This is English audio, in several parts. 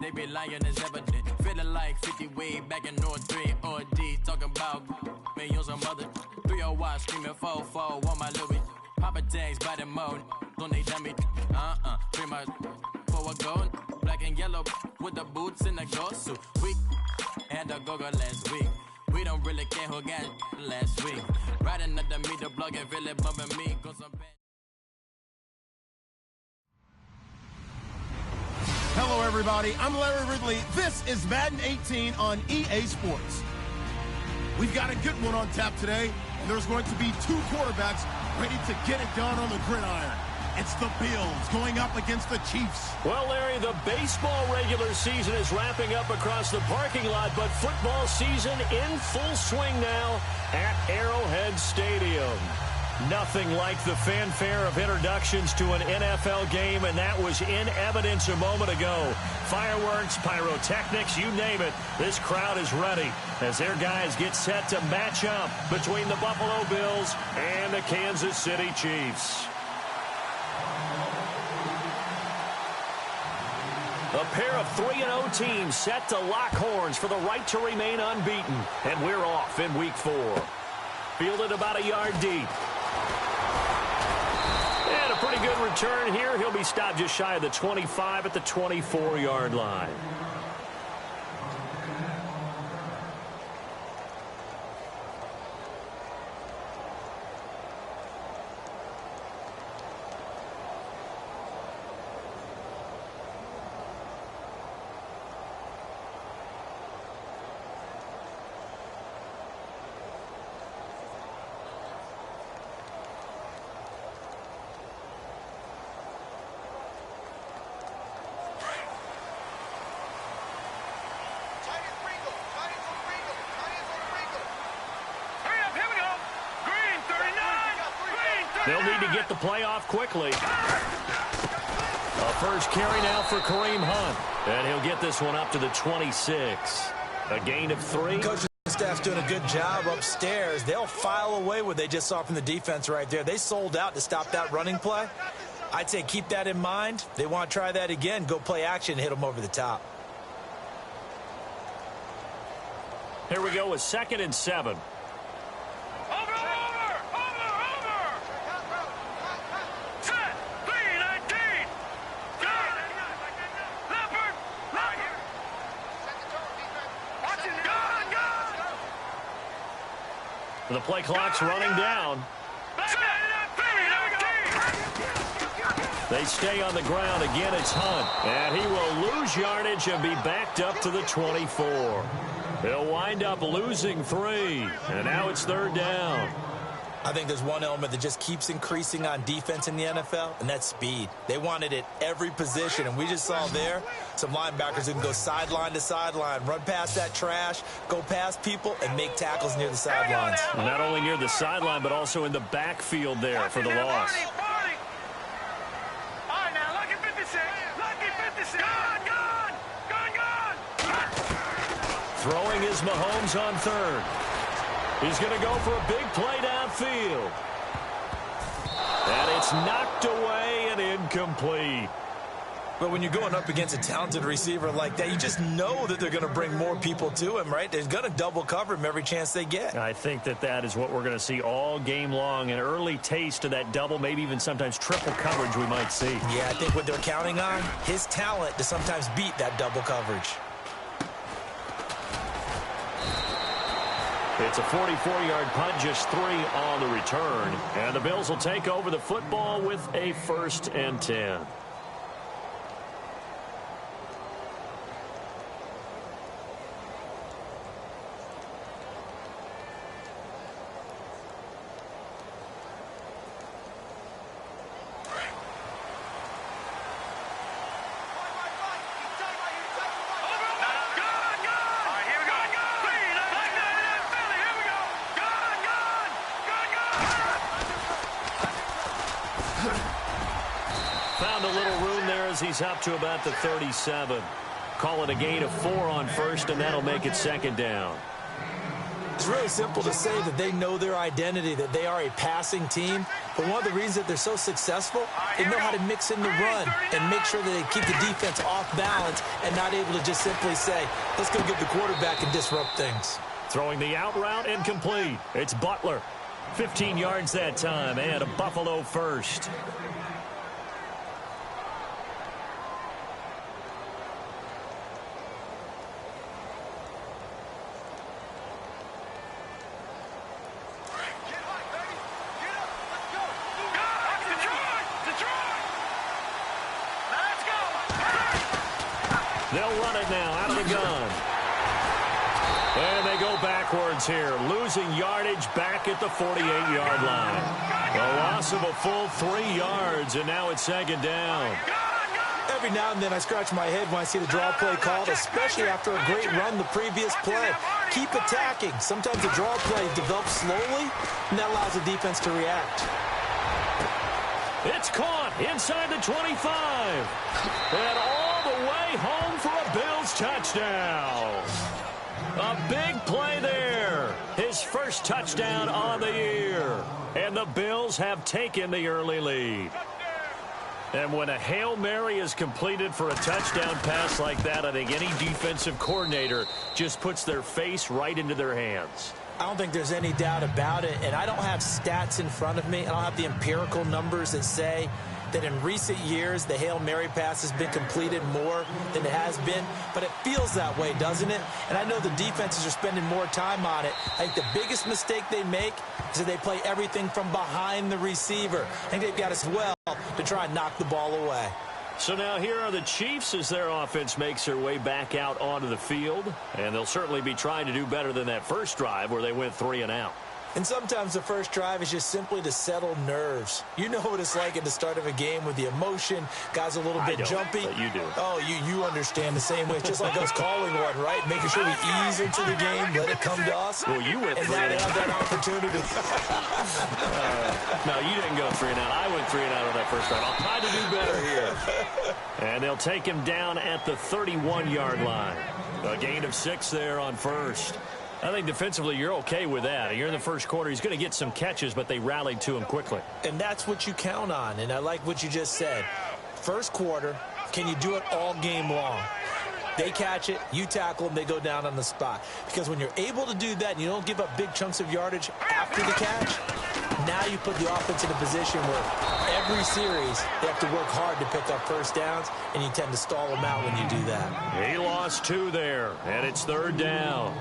They be lying as evident. Feeling like 50 way back in 03 or D. Talking about me on some other 301 screaming 4-4 on my Louis. Papa tags by the mode. Don't they dummy? Pretty much for a gold. Black and yellow with the boots and the gold suit. We had a go-go last week. We don't really care who got last week. Riding under me, the blog and really bumping me. Cause I'm bad. Hello, everybody. I'm Larry Ridley. This is Madden 18 on EA Sports. We've got a good one on tap today, and there's going to be two quarterbacks ready to get it done on the gridiron. It's the Bills going up against the Chiefs. Well, Larry, the baseball regular season is wrapping up across the parking lot, but football season in full swing now at Arrowhead Stadium. Nothing like the fanfare of introductions to an NFL game, and that was in evidence a moment ago. Fireworks, pyrotechnics, you name it. This crowd is ready as their guys get set to match up between the Buffalo Bills and the Kansas City Chiefs. A pair of 3-0 teams set to lock horns for the right to remain unbeaten, and we're off in Week 4. Fielded about a yard deep. And a pretty good return here. He'll be stopped just shy of the 25 at the 24-yard line. They'll need to get the play off quickly. A first carry now for Kareem Hunt. And he'll get this one up to the 26. A gain of 3. Coaching staff's doing a good job upstairs. They'll file away what they just saw from the defense right there. They sold out to stop that running play. I'd say keep that in mind. They want to try that again. Go play action and hit them over the top. Here we go with 2nd and 7. The play clock's running down. They stay on the ground. Again, it's Hunt. And he will lose yardage and be backed up to the 24. He'll wind up losing 3. And now it's 3rd down. I think there's one element that just keeps increasing on defense in the NFL, and that's speed. They want it at every position, and we just saw there some linebackers who can go sideline to sideline, run past that trash, go past people, and make tackles near the sidelines. Not only near the sideline, but also in the backfield there for the loss. Throwing is Mahomes on 3rd. He's going to go for a big play downfield. And it's knocked away and incomplete. But when you're going up against a talented receiver like that, you just know that they're going to bring more people to him, right? They're going to double cover him every chance they get. I think that is what we're going to see all game long. An early taste of that double, maybe even sometimes triple coverage we might see. Yeah, I think what they're counting on, his talent to sometimes beat that double coverage. It's a 44-yard punt, just 3 on the return. And the Bills will take over the football with a 1st and 10. Found a little room there as he's up to about the 37. Call it a gain of 4 on 1st, and that'll make it 2nd down. It's really simple to say that they know their identity, that they are a passing team. But one of the reasons that they're so successful, they know how to mix in the run and make sure that they keep the defense off balance and not able to just simply say, let's go get the quarterback and disrupt things. Throwing the out route incomplete. It's Butler. 15 yards that time and a Buffalo first. They'll run it now out of the gun. And they go backwards here, losing yardage back at the 48-yard line. A loss of a full 3 yards, and now it's second down. Every now and then I scratch my head when I see the draw play called, especially after a great run the previous play. Keep attacking. Sometimes the draw play develops slowly, and that allows the defense to react. It's caught inside the 25. And all the way home for a Bills touchdown. A big play there. His first touchdown on the year. And the Bills have taken the early lead. And when a Hail Mary is completed for a touchdown pass like that, I think any defensive coordinator just puts their face right into their hands. I don't think there's any doubt about it, and I don't have stats in front of me. I don't have the empirical numbers that say that in recent years the Hail Mary pass has been completed more than it has been, but it feels that way, doesn't it? And I know the defenses are spending more time on it. I think the biggest mistake they make is that they play everything from behind the receiver. I think they've got as well to try and knock the ball away. So now here are the Chiefs as their offense makes their way back out onto the field. And they'll certainly be trying to do better than that first drive where they went 3 and out. And sometimes the first drive is just simply to settle nerves. You know what it's like at the start of a game with the emotion. Guys a little bit jumpy. But you do. Oh, you understand the same way. It's just like us calling one, right? Making sure we ease into the game, let it come to us. Well, you went 3 and out. And now they have that opportunity. No, you didn't go 3 and out. I went 3 and out on that first drive. I'll try to do better here. And they'll take him down at the 31-yard line. A gain of 6 there on first. I think defensively you're okay with that. You're in the first quarter. He's going to get some catches, but they rallied to him quickly. And that's what you count on, and I like what you just said. First quarter, can you do it all game long? They catch it, you tackle them, they go down on the spot. Because when you're able to do that and you don't give up big chunks of yardage after the catch, now you put the offense in a position where every series they have to work hard to pick up first downs, and you tend to stall them out when you do that. He lost 2 there, and it's 3rd down.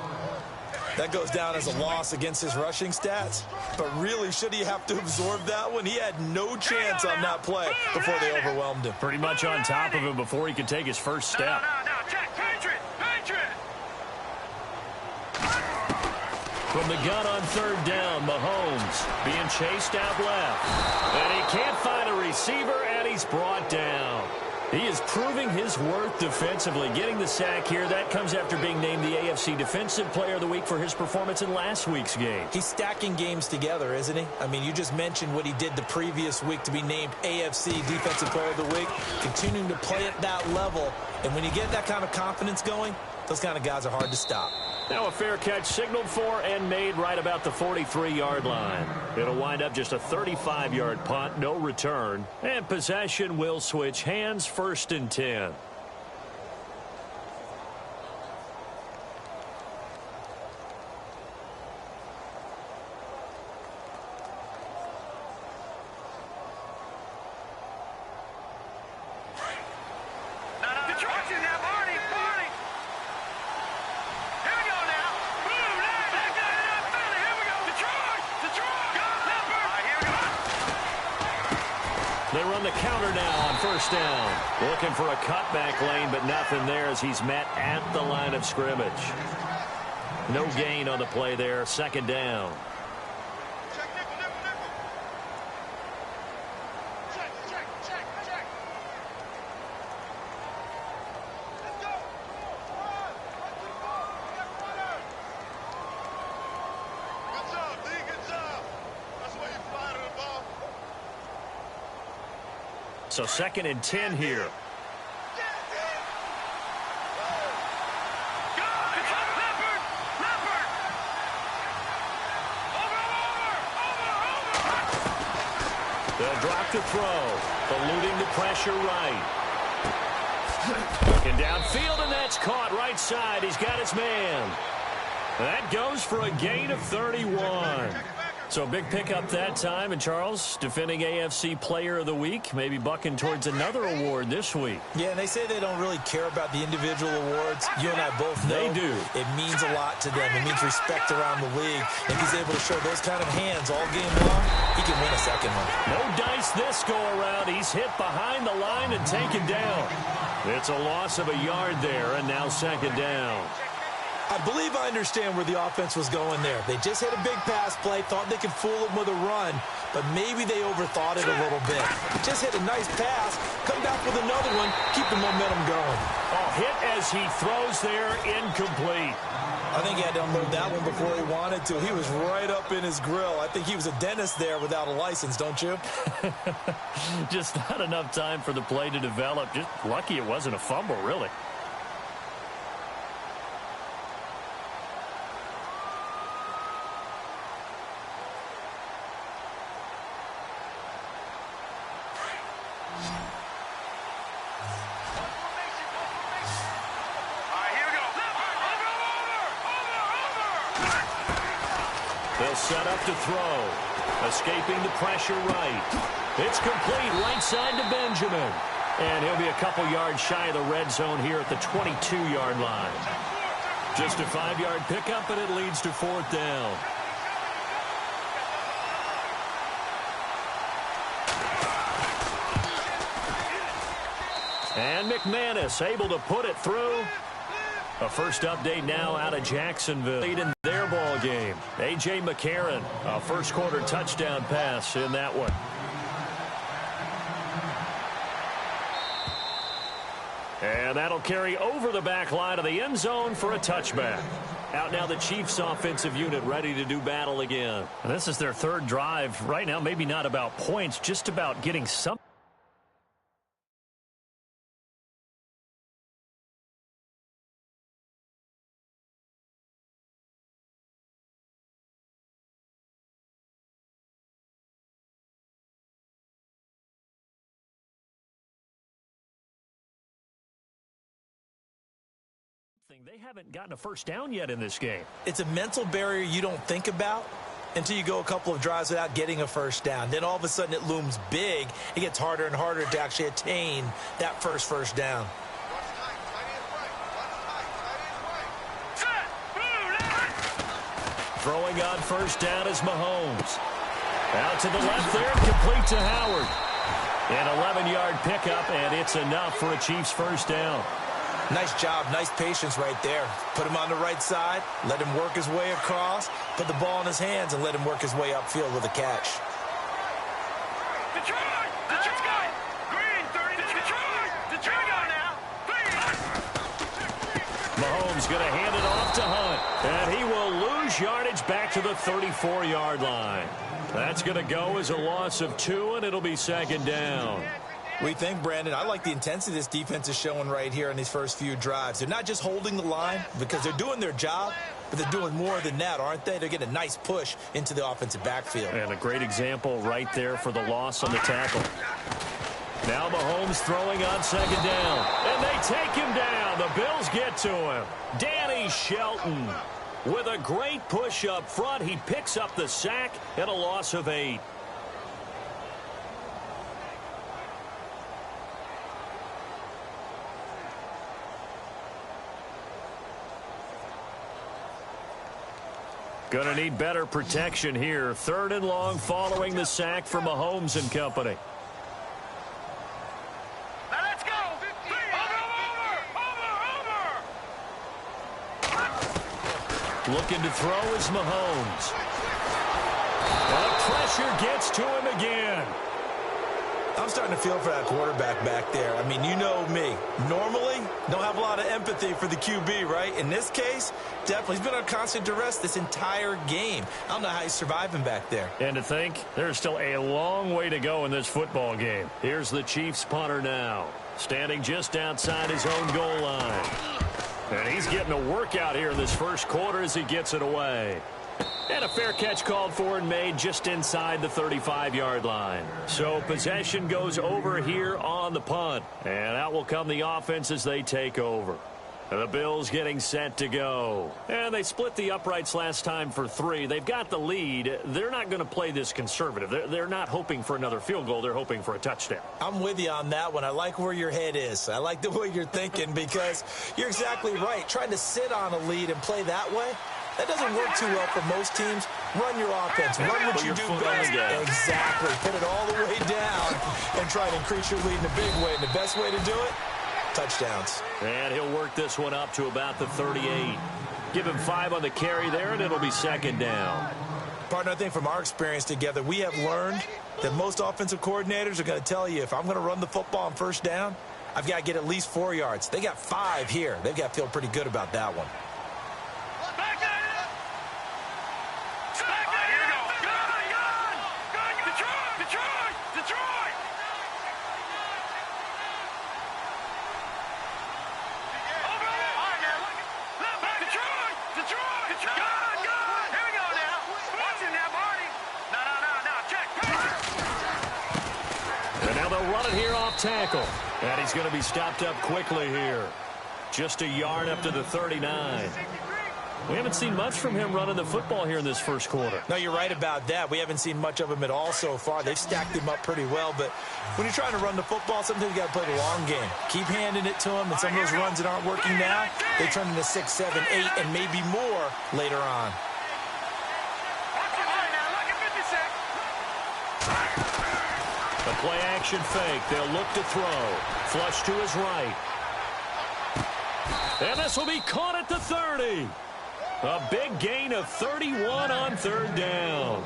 That goes down as a loss against his rushing stats. But really, should he have to absorb that one? He had no chance on that play before they overwhelmed him. Pretty much on top of him before he could take his first step. Check, Patriot. From the gun on 3rd down, Mahomes being chased out left. And he can't find a receiver, and he's brought down. He is proving his worth defensively, getting the sack here. That comes after being named the AFC Defensive Player of the Week for his performance in last week's game. He's stacking games together, isn't he? I mean, you just mentioned what he did the previous week to be named AFC Defensive Player of the Week, continuing to play at that level. And when you get that kind of confidence going, those kind of guys are hard to stop. Now a fair catch signaled for and made right about the 43-yard line. It'll wind up just a 35-yard punt, no return. And possession will switch hands, 1st and 10. They run the counter now on 1st down. Looking for a cutback lane, but nothing there as he's met at the line of scrimmage. No gain on the play there. 2nd down. So 2nd and 10 here. They'll drop to throw. Eluding the pressure right. Looking downfield, and that's caught right side. He's got his man. That goes for a gain of 31. So a big pickup that time. And Charles, defending AFC Player of the Week, maybe bucking towards another award this week. Yeah, and they say they don't really care about the individual awards. You and I both know they do. It means a lot to them. It means respect around the league. If he's able to show those kind of hands all game long, he can win a second one. No dice this go around. He's hit behind the line and taken down. It's a loss of a yard there, and now second down. I believe I understand where the offense was going there. They just hit a big pass play, thought they could fool him with a run, but maybe they overthought it a little bit. Just hit a nice pass, come back with another one, keep the momentum going. Oh, hit as he throws there, incomplete. I think he had to unload that one before he wanted to. He was right up in his grill. I think he was a dentist there without a license, don't you? Just not enough time for the play to develop. Just lucky it wasn't a fumble, really. They'll set up to throw. Escaping the pressure right. It's complete right side to Benjamin. And he'll be a couple yards shy of the red zone here at the 22-yard line. Just a 5-yard pickup, and it leads to fourth down. And McManus able to put it through. A first update now out of Jacksonville in their ball game. A.J. McCarron, a first-quarter touchdown pass in that one. And that'll carry over the back line of the end zone for a touchback. Out now the Chiefs offensive unit ready to do battle again. And this is their third drive. Right now, maybe not about points, just about getting some. They haven't gotten a first down yet in this game. It's a mental barrier you don't think about until you go a couple of drives without getting a first down. Then all of a sudden it looms big. It gets harder and harder to actually attain that first down. Throwing on first down is Mahomes. Out to the left there, complete to Howard. An 11-yard pickup, and it's enough for a Chiefs first down. Nice job, nice patience right there. Put him on the right side, let him work his way across, put the ball in his hands, and let him work his way upfield with a catch. Mahomes going to hand it off to Hunt, and he will lose yardage back to the 34-yard line. That's going to go as a loss of 2, and it'll be second down. We think, Brandon, I like the intensity this defense is showing right here in these first few drives. They're not just holding the line because they're doing their job, but they're doing more than that, aren't they? They're getting a nice push into the offensive backfield. And a great example right there for the loss on the tackle. Now Mahomes throwing on second down. And they take him down. The Bills get to him. Danny Shelton with a great push up front. He picks up the sack and a loss of 8. Going to need better protection here. 3rd and long following the sack from Mahomes and company. Now let's go. Over. Looking to throw is Mahomes. And pressure gets to him again. I'm starting to feel for that quarterback back there. I mean, you know me. Normally, don't have a lot of empathy for the QB, right? In this case, definitely. He's been on constant duress this entire game. I don't know how he's surviving back there. And to think, there's still a long way to go in this football game. Here's the Chiefs punter now, standing just outside his own goal line. And he's getting a workout here in this first quarter as he gets it away. And a fair catch called for and made just inside the 35-yard line. So possession goes over here on the punt. And out will come the offense as they take over. The Bills getting set to go. And they split the uprights last time for 3. They've got the lead. They're not going to play this conservative. They're not hoping for another field goal. They're hoping for a touchdown. I'm with you on that one. I like where your head is. I like the way you're thinking because you're exactly right. Trying to sit on a lead and play that way, that doesn't work too well for most teams. Run your offense. Run what you do best. Exactly. Put it all the way down and try to increase your lead in a big way. And the best way to do it, touchdowns. And he'll work this one up to about the 38. Give him 5 on the carry there, and it'll be second down. Partner, I think from our experience together, we have learned that most offensive coordinators are going to tell you, if I'm going to run the football on first down, I've got to get at least 4 yards. They got 5 here. They've got to feel pretty good about that one. Tackle. And he's going to be stopped up quickly here. Just a yard up to the 39. We haven't seen much from him running the football here in this first quarter. No, you're right about that. We haven't seen much of him at all so far. They've stacked him up pretty well. But when you're trying to run the football, sometimes you got to play the long game. Keep handing it to him. And some of those runs that aren't working now, they turn into 6, 7, 8, and maybe more later on. The play action fake. They'll look to throw. Flush to his right. And this will be caught at the 30. A big gain of 31 on third down.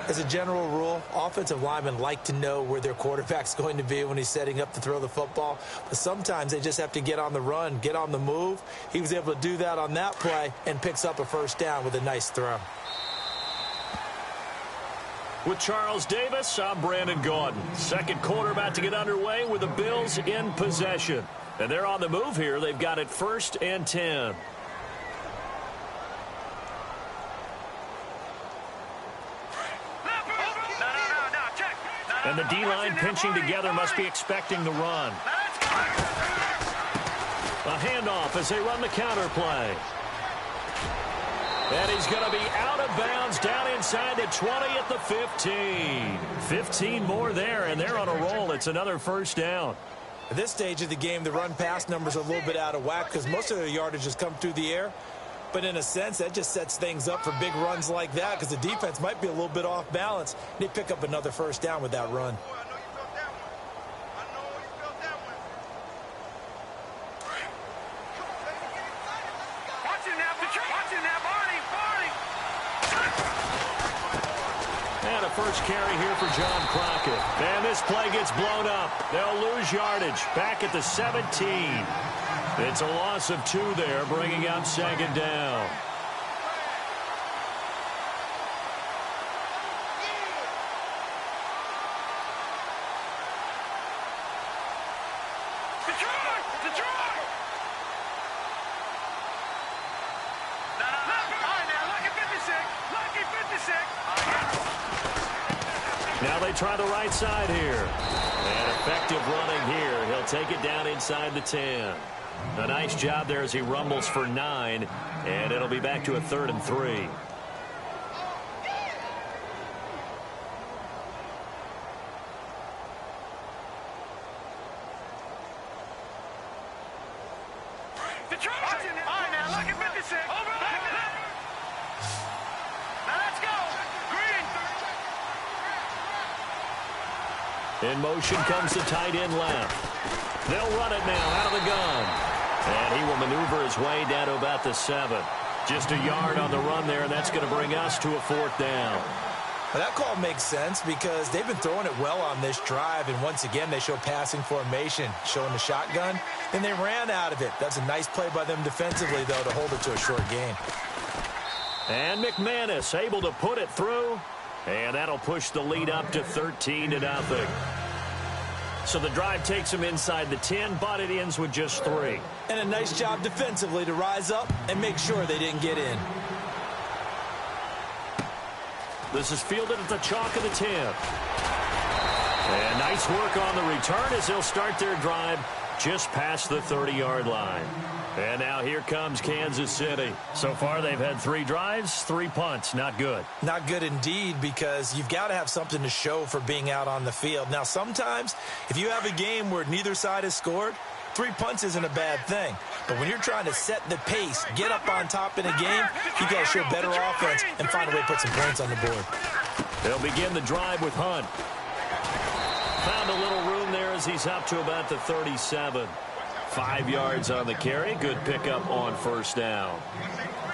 As a general rule, offensive linemen like to know where their quarterback's going to be when he's setting up to throw the football. But sometimes they just have to get on the run, get on the move. He was able to do that on that play and picks up a first down with a nice throw. With Charles Davis, I'm Brandon Gaudin. Second quarter about to get underway with the Bills in possession. And they're on the move here. They've got it 1st and 10. And the D-line pinching together must be expecting the run. A handoff as they run the counter play. And he's going to be out of bounds down inside the 20 at the 15. 15 more there, and they're on a roll. It's another first down. At this stage of the game, the run-pass numbers are a little bit out of whack because most of their yardage has come through the air. But in a sense, that just sets things up for big runs like that because the defense might be a little bit off balance. They pick up another first down with that run. And a first carry here for John Crockett. And this play gets blown up. They'll lose yardage back at the 17. It's a loss of 2 there, bringing up second down. Now they try the right side here. And effective running here. He'll take it down inside the 10. A nice job there as he rumbles for 9. And it'll be back to a 3rd and 3. In motion comes the tight end left. They'll run it now out of the gun. And he will maneuver his way down to about the 7. Just a yard on the run there, and that's going to bring us to a 4th down. Well, that call makes sense because they've been throwing it well on this drive, and once again they show passing formation, showing the shotgun, and they ran out of it. That's a nice play by them defensively, though, to hold it to a short gain. And McManus able to put it through, and that'll push the lead up to 13-0. So the drive takes him inside the 10, but it ends with just 3. And a nice job defensively to rise up and make sure they didn't get in. This is fielded at the chalk of the 10. And nice work on the return as they'll start their drive just past the 30-yard line. And now here comes Kansas City. So far they've had 3 drives, 3 punts. Not good. Not good indeed, because you've got to have something to show for being out on the field. Now, sometimes if you have a game where neither side has scored, 3 punts isn't a bad thing. But when you're trying to set the pace, get up on top in a game, you've got to show better offense and find a way to put some points on the board. They'll begin the drive with Hunt. Found a little room there as he's up to about the 37. 5 yards on the carry. Good pickup on first down.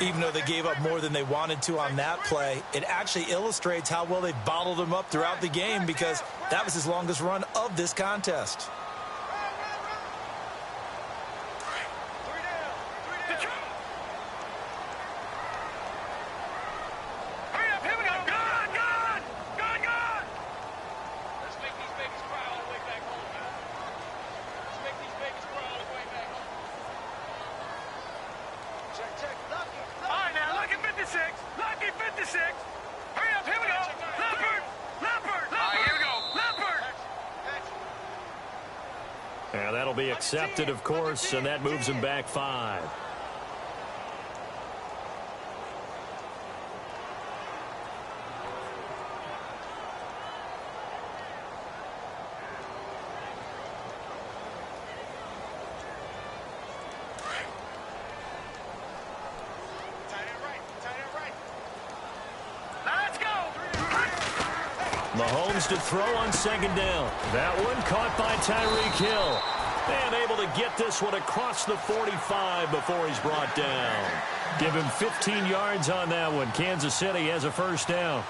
Even though they gave up more than they wanted to on that play, it actually illustrates how well they bottled them up throughout the game, because that was his longest run of this contest. And that'll be accepted, of course, and that moves him back 5. Mahomes to throw on second down. That one caught by Tyreek Hill. And able to get this one across the 45 before he's brought down. Give him 15 yards on that one. Kansas City has a first down.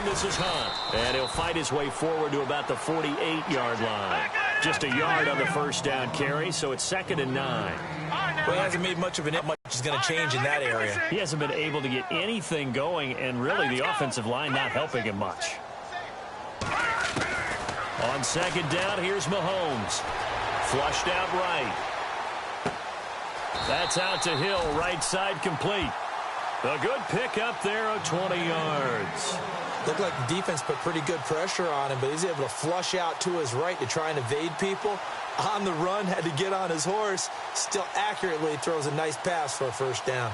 This is Hunt, and he'll fight his way forward to about the 48-yard line. Just a yard on the first down carry, so it's 2nd and 9. Well, he hasn't made much of much is going to change in that area. He hasn't been able to get anything going, and really the offensive line not helping him much. On second down, here's Mahomes. Flushed out right. That's out to Hill, right side complete. A good pick up there of 20 yards. Looked like the defense put pretty good pressure on him, but he's able to flush out to his right to try and evade people. On the run, had to get on his horse. Still accurately throws a nice pass for a first down.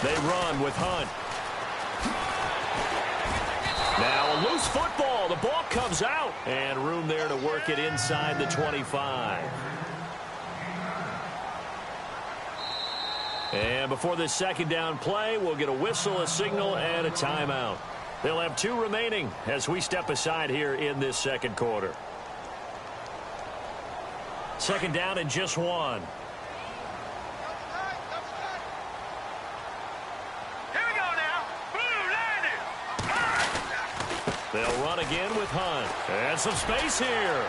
They run with Hunt. Now a loose football. The ball comes out. And room there to work it inside the 25. And before this second down play, we'll get a whistle, a signal, and a timeout. They'll have 2 remaining as we step aside here in this second quarter. Second down and just 1. They'll run again with Hunt. And some space here.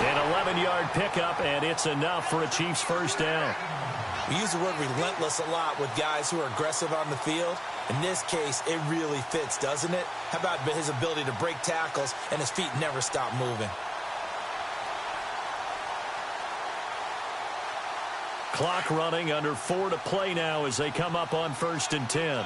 An 11-yard pickup, and it's enough for a Chiefs first down. We use the word relentless a lot with guys who are aggressive on the field. In this case, it really fits, doesn't it? How about his ability to break tackles and his feet never stop moving? Clock running, under 4 to play now as they come up on 1st and 10.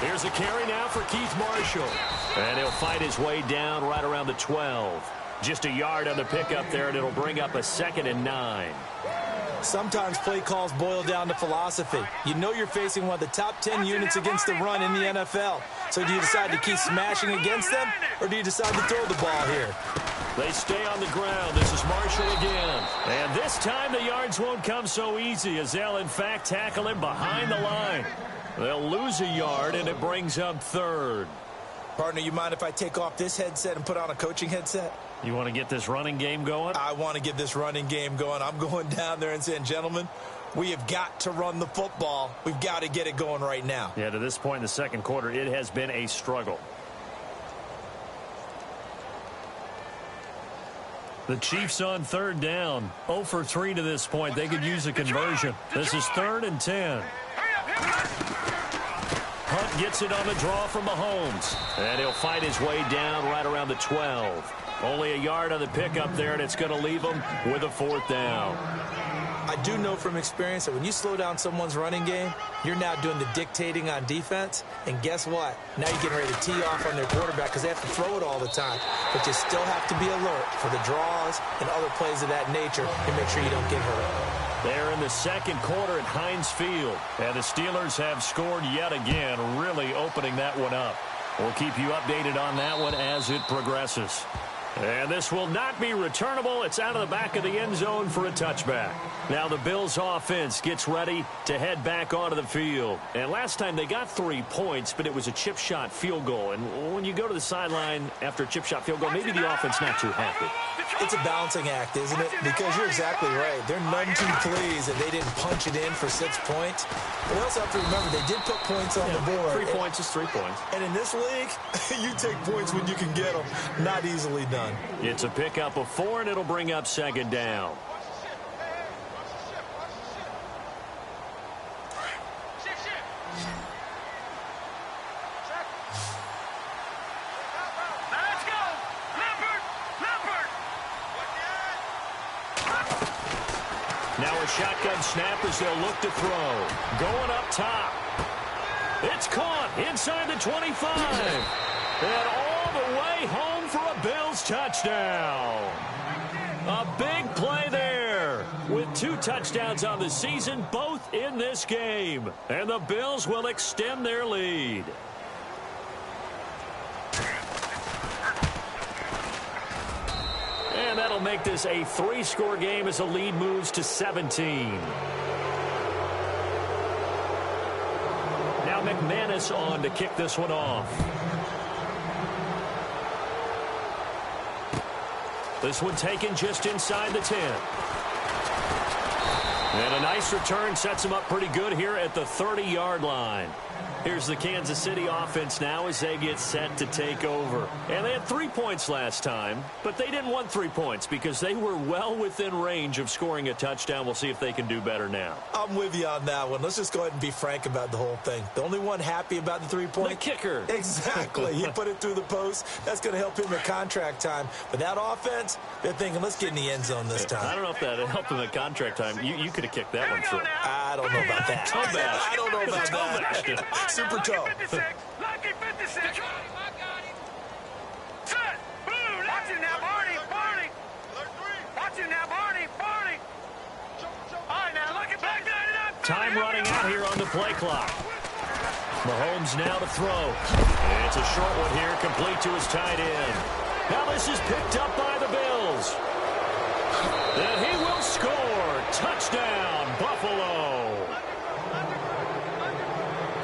Here's a carry now for Keith Marshall. And he'll fight his way down right around the 12. Just a yard on the pickup there, and it'll bring up a 2nd and 9. Sometimes play calls boil down to philosophy. You know you're facing one of the top 10 units against the run in the NFL. So do you decide to keep smashing against them, or do you decide to throw the ball here? They stay on the ground. This is Marshall again. And this time the yards won't come so easy as they'll, in fact, tackle him behind the line. They'll lose a yard, and it brings up third. Partner, you mind if I take off this headset and put on a coaching headset? You want to get this running game going? I want to get this running game going. I'm going down there and saying, gentlemen, we have got to run the football. We've got to get it going right now. Yeah, to this point in the second quarter, it has been a struggle. The Chiefs on third down. 0 for 3 to this point. They could use a conversion. This is 3rd and 10. Hunt gets it on the draw from Mahomes. And he'll fight his way down right around the 12. Only a yard on the pickup there, and it's going to leave him with a 4th down. I do know from experience that when you slow down someone's running game, you're now doing the dictating on defense. And guess what? Now you're getting ready to tee off on their quarterback because they have to throw it all the time. But you still have to be alert for the draws and other plays of that nature to make sure you don't get hurt. They're in the second quarter at Heinz Field. And the Steelers have scored yet again, really opening that one up. We'll keep you updated on that one as it progresses. And this will not be returnable. It's out of the back of the end zone for a touchback. Now the Bills offense gets ready to head back onto the field. And last time they got 3 points, but it was a chip shot field goal. And when you go to the sideline after a chip shot field goal, maybe the offense not too happy. It's a balancing act, isn't it? Because you're exactly right. They're none too pleased that they didn't punch it in for 6 points. But we also have to remember they did put points on the board. 3 points is 3 points. And in this league, you take points when you can get them. Not easily done. It's a pickup of 4, and it'll bring up 2nd down. Now a shotgun snap as they'll look to throw. Going up top. It's caught inside the 25. And all the way home for a Bills touchdown. A big play there with 2 touchdowns on the season, both in this game. And the Bills will extend their lead. And that'll make this a 3-score game as the lead moves to 17. Now McManus on to kick this one off. This one taken just inside the 10. And a nice return sets him up pretty good here at the 30-yard line. Here's the Kansas City offense now as they get set to take over. And they had 3 points last time, but they didn't want 3 points because they were well within range of scoring a touchdown. We'll see if they can do better now. I'm with you on that one. Let's just go ahead and be frank about the whole thing. The only one happy about the 3-point? The kicker. Exactly. He put it through the post. That's going to help him at contract time. But that offense, they're thinking, let's get in the end zone this time. I don't know if that helped him at contract time. You could have kicked that one through. I don't know about that. Toe bash. I don't know about that. Super toe. Lucky 56. Set. Boom. Watch it now, Barney. Barney. Watch it now, Barney. Barney. All right, now look at back that up. Time running out here on the play clock. Mahomes now to throw. It's a short one here, complete to his tight end. Now this is picked up by the Bills. And he will score. Touchdown, Buffalo.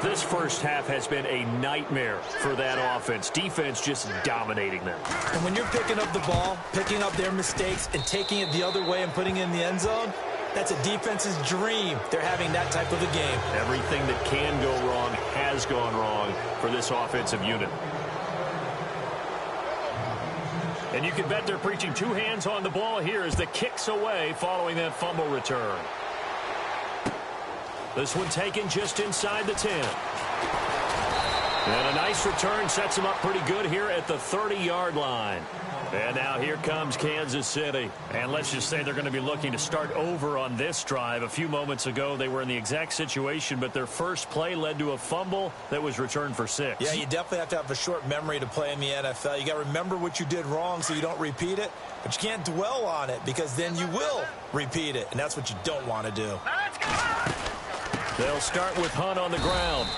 This first half has been a nightmare for that offense. Defense just dominating them. And when you're picking up the ball, picking up their mistakes, and taking it the other way and putting it in the end zone, that's a defense's dream. They're having that type of a game. Everything that can go wrong has gone wrong for this offensive unit. And you can bet they're preaching 2 hands on the ball here as the kick's away following that fumble return. This one taken just inside the 10. And a nice return sets him up pretty good here at the 30-yard line. And now here comes Kansas City. And let's just say they're going to be looking to start over on this drive. A few moments ago, they were in the exact situation, but their first play led to a fumble that was returned for 6. Yeah, you definitely have to have a short memory to play in the NFL. You got to remember what you did wrong so you don't repeat it, but you can't dwell on it because then you will repeat it, and that's what you don't want to do. They'll start with Hunt on the ground.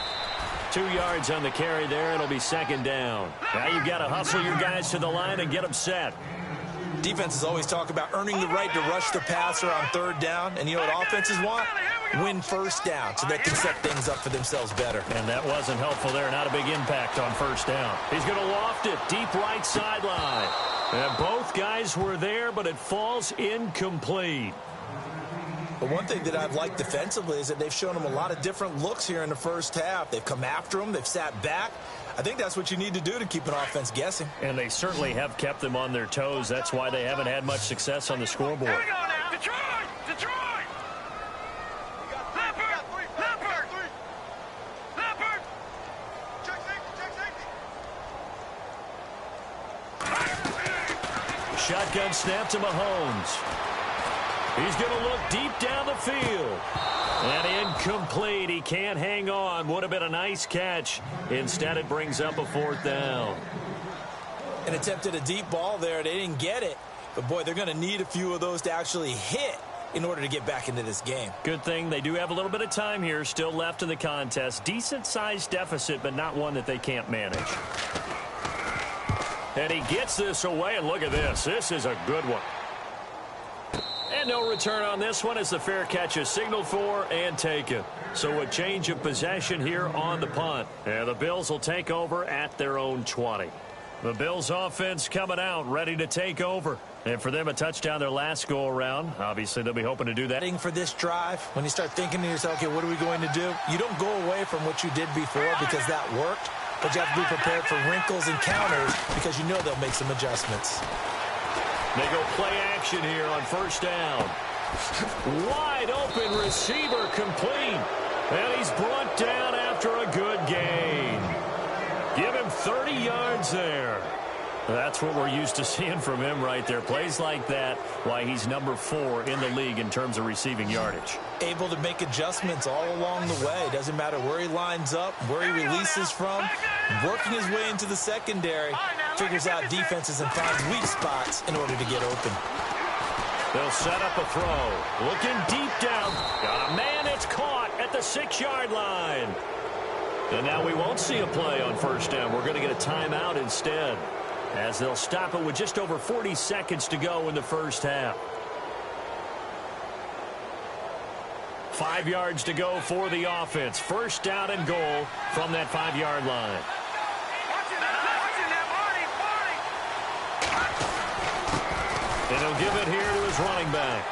2 yards on the carry there. It'll be second down. Now you've got to hustle your guys to the line and get them set. Defenses always talk about earning the right to rush the passer on third down. And you know what offenses want? Win first down so they can set things up for themselves better. And that wasn't helpful there. Not a big impact on first down. He's going to loft it deep right sideline. And both guys were there, but it falls incomplete. But one thing that I've liked defensively is that they've shown them a lot of different looks here in the first half. They've come after them. They've sat back. I think that's what you need to do to keep an offense guessing. And they certainly have kept them on their toes. That's why they haven't had much success on the scoreboard. Here we go now. Detroit! Detroit! Leopard! Leopard! Leopard! Check safety! Shotgun snap to Mahomes. He's going to look deep down the field. And incomplete. He can't hang on. Would have been a nice catch. Instead, it brings up a fourth down. And attempted a deep ball there. They didn't get it. But, boy, they're going to need a few of those to actually hit in order to get back into this game. Good thing they do have a little bit of time here still left in the contest. Decent-sized deficit, but not one that they can't manage. And he gets this away, and look at this. This is a good one. And no return on this one as the fair catch is signaled for and taken. So a change of possession here on the punt. And the Bills will take over at their own 20. The Bills offense coming out, ready to take over. And for them, a touchdown their last go-around. Obviously, they'll be hoping to do that. For this drive, when you start thinking to yourself, okay, what are we going to do? You don't go away from what you did before because that worked. But you have to be prepared for wrinkles and counters because you know they'll make some adjustments. They go play action here on first down. Wide open receiver complete. And he's brought down after a good gain. Give him 30 yards there. That's what we're used to seeing from him right there. Plays like that, why he's number 4 in the league in terms of receiving yardage. Able to make adjustments all along the way. Doesn't matter where he lines up, where he releases from. Working his way into the secondary. Figures out defenses and finds weak spots in order to get open. They'll set up a throw. Looking deep down. Got a man. It's caught at the 6-yard line. And now we won't see a play on first down. We're going to get a timeout instead, as they'll stop it with just over 40 seconds to go in the first half. 5 yards to go for the offense. First down and goal from that 5-yard line. And he'll give it here to his running back.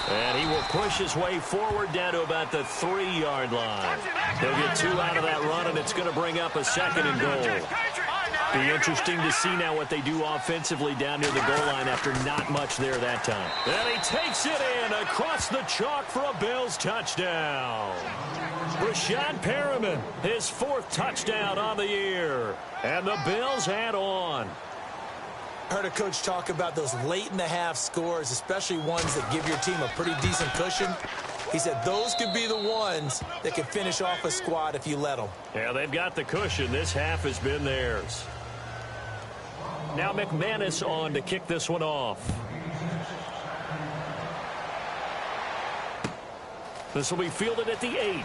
And he will push his way forward down to about the 3-yard line. He'll get 2 out of that run, and it's going to bring up a second and goal. Be interesting to see now what they do offensively down near the goal line after not much there that time. And he takes it in across the chalk for a Bills touchdown. Rashad Perriman, his 4th touchdown on the year. And the Bills add on. I heard a coach talk about those late-in-the-half scores, especially ones that give your team a pretty decent cushion. He said those could be the ones that could finish off a squad if you let them. Yeah, they've got the cushion. This half has been theirs. Now McManus on to kick this one off. This will be fielded at the 8.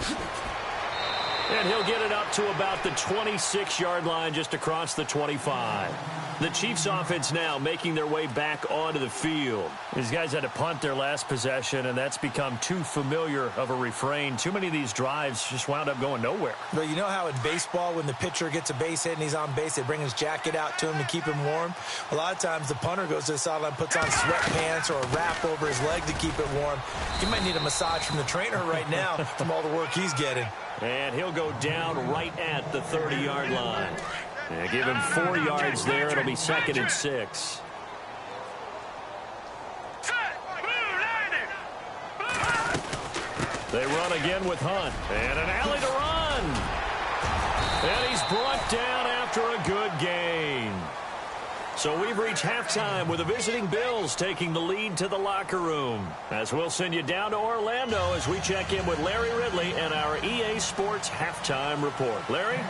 And he'll get it up to about the 26-yard line, just across the 25. The Chiefs offense now making their way back onto the field. These guys had to punt their last possession, and that's become too familiar of a refrain. Too many of these drives just wound up going nowhere. But you know how in baseball, when the pitcher gets a base hit and he's on base, they bring his jacket out to him to keep him warm? A lot of times the punter goes to the sideline, puts on sweatpants or a wrap over his leg to keep it warm. He might need a massage from the trainer right now from all the work he's getting. And he'll go down right at the 30-yard line. And give him 4 yards there. It'll be second and 6. They run again with Hunt. And an alley to run. And he's brought down after a good gain. So we've reached halftime with the visiting Bills taking the lead to the locker room. As we'll send you down to Orlando as we check in with Larry Ridley and our EA Sports halftime report. Larry?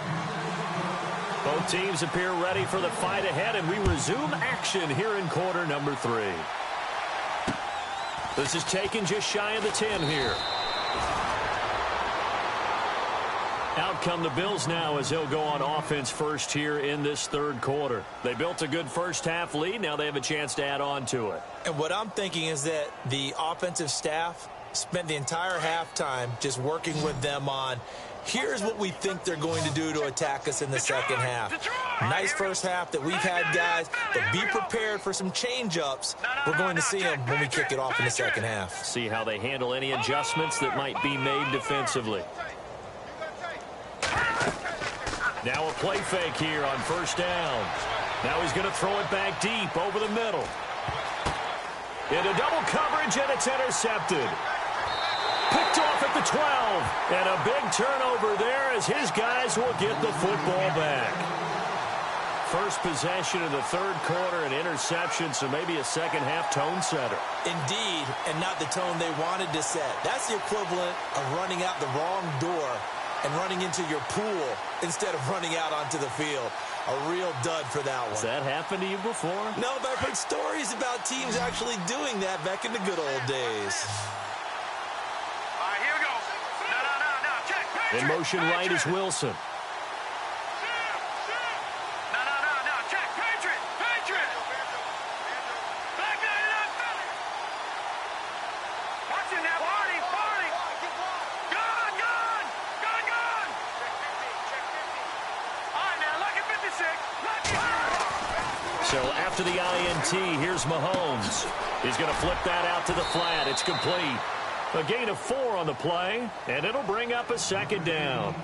Both teams appear ready for the fight ahead, and we resume action here in quarter number 3. This is taken just shy of the 10 here. Out come the Bills now as they'll go on offense first here in this third quarter. They built a good first-half lead. Now they have a chance to add on to it. And what I'm thinking is that the offensive staff spent the entire halftime just working with them on, here's what we think they're going to do to attack us in the second half. Nice first half that we've had, guys, but be prepared for some change-ups. We're going to see them when we kick it off in the second half. See how they handle any adjustments that might be made defensively. Now a play fake here on first down. Now he's going to throw it back deep over the middle. Into double coverage, and it's intercepted. Picked off at the 12. And a big turnover there as his guys will get the football back. First possession of the third quarter, an interception, so maybe a second-half tone setter. Indeed, and not the tone they wanted to set. That's the equivalent of running out the wrong door and running into your pool instead of running out onto the field. A real dud for that one. Has that happened to you before? No, but I've heard stories about teams actually doing that back in the good old days. All right, here we go. No. Check. Patriot. In motion right is Wilson. No. Check. Patriot. Back that up. Watch it now, Barney. Gone. All right, now, look at 56. So after the INT, here's Mahomes. He's going to flip that out to the flat. It's complete. A gain of 4 on the play, and it'll bring up a second down.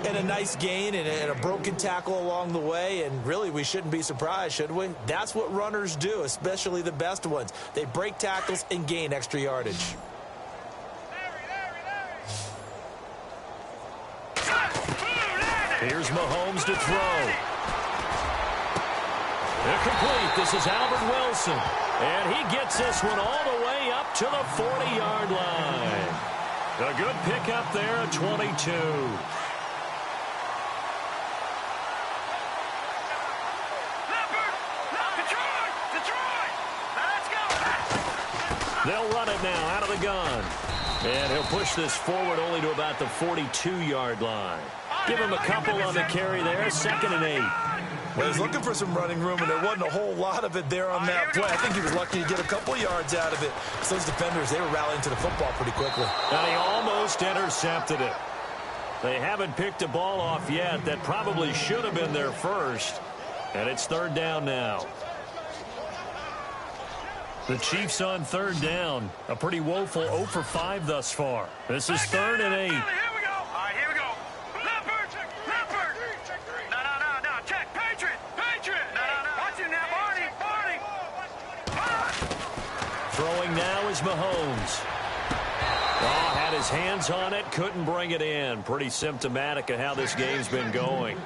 And a nice gain and a broken tackle along the way, and really we shouldn't be surprised, should we? That's what runners do, especially the best ones. They break tackles and gain extra yardage. Here's Mahomes to throw. Incomplete. This is Albert Wilson. And he gets this one all the way up to the 40-yard line. A good pickup there at 22. Detroit. Let's go. They'll run it now out of the gun. And he'll push this forward only to about the 42-yard line. Give him a couple on the carry there. 2nd and 8. Well, he's looking for some running room, and there wasn't a whole lot of it there on that play. I think he was lucky to get a couple yards out of it. So those defenders, they were rallying to the football pretty quickly. And he almost intercepted it. They haven't picked a ball off yet. That probably should have been their first. And it's 3rd down now. The Chiefs on 3rd down. A pretty woeful 0 for 5 thus far. This is 3rd and 8. Here we go. All right, here we go. Leopard. No. Check. Patriot. No. Watch it now, Barney. Throwing now is Mahomes. Oh, had his hands on it, couldn't bring it in. Pretty symptomatic of how this game's been going.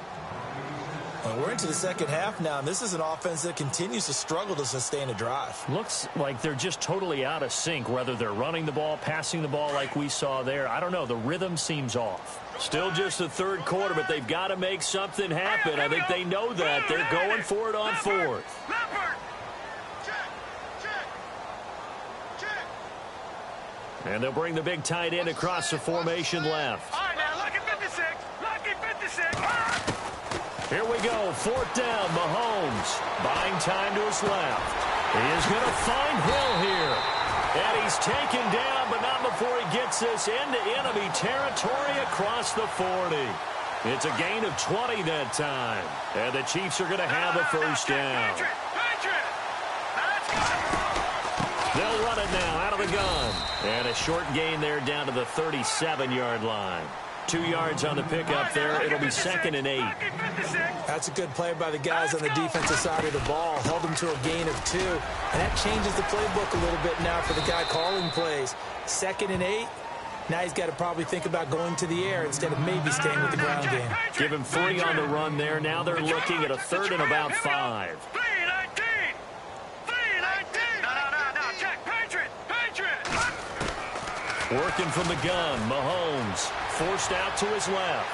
Well, we're into the second half now, and this is an offense that continues to struggle to sustain a drive. Looks like they're just totally out of sync, whether they're running the ball, passing the ball like we saw there. I don't know. The rhythm seems off. Still just the third quarter, but they've got to make something happen. I think they know that. They're going for it on 4th. And they'll bring the big tight end across the formation left. All right, now, look at 56. Here we go. 4th down, Mahomes. Buying time to his left. He is going to find Hill here. And he's taken down, but not before he gets this into enemy territory across the 40. It's a gain of 20 that time. And the Chiefs are going to have a first down. They'll run it now out of the gun. And a short gain there down to the 37-yard line. 2 yards on the pickup there. It'll be 2nd and 8. That's a good play by the guys on the defensive side of the ball. Held them to a gain of 2. And that changes the playbook a little bit now for the guy calling plays. 2nd and 8. Now he's got to probably think about going to the air instead of maybe staying with the ground game. Give him 3 on the run there. Now they're looking at a 3rd and about 5. 319! 319! No, check. Patriot! Working from the gun, Mahomes forced out to his left.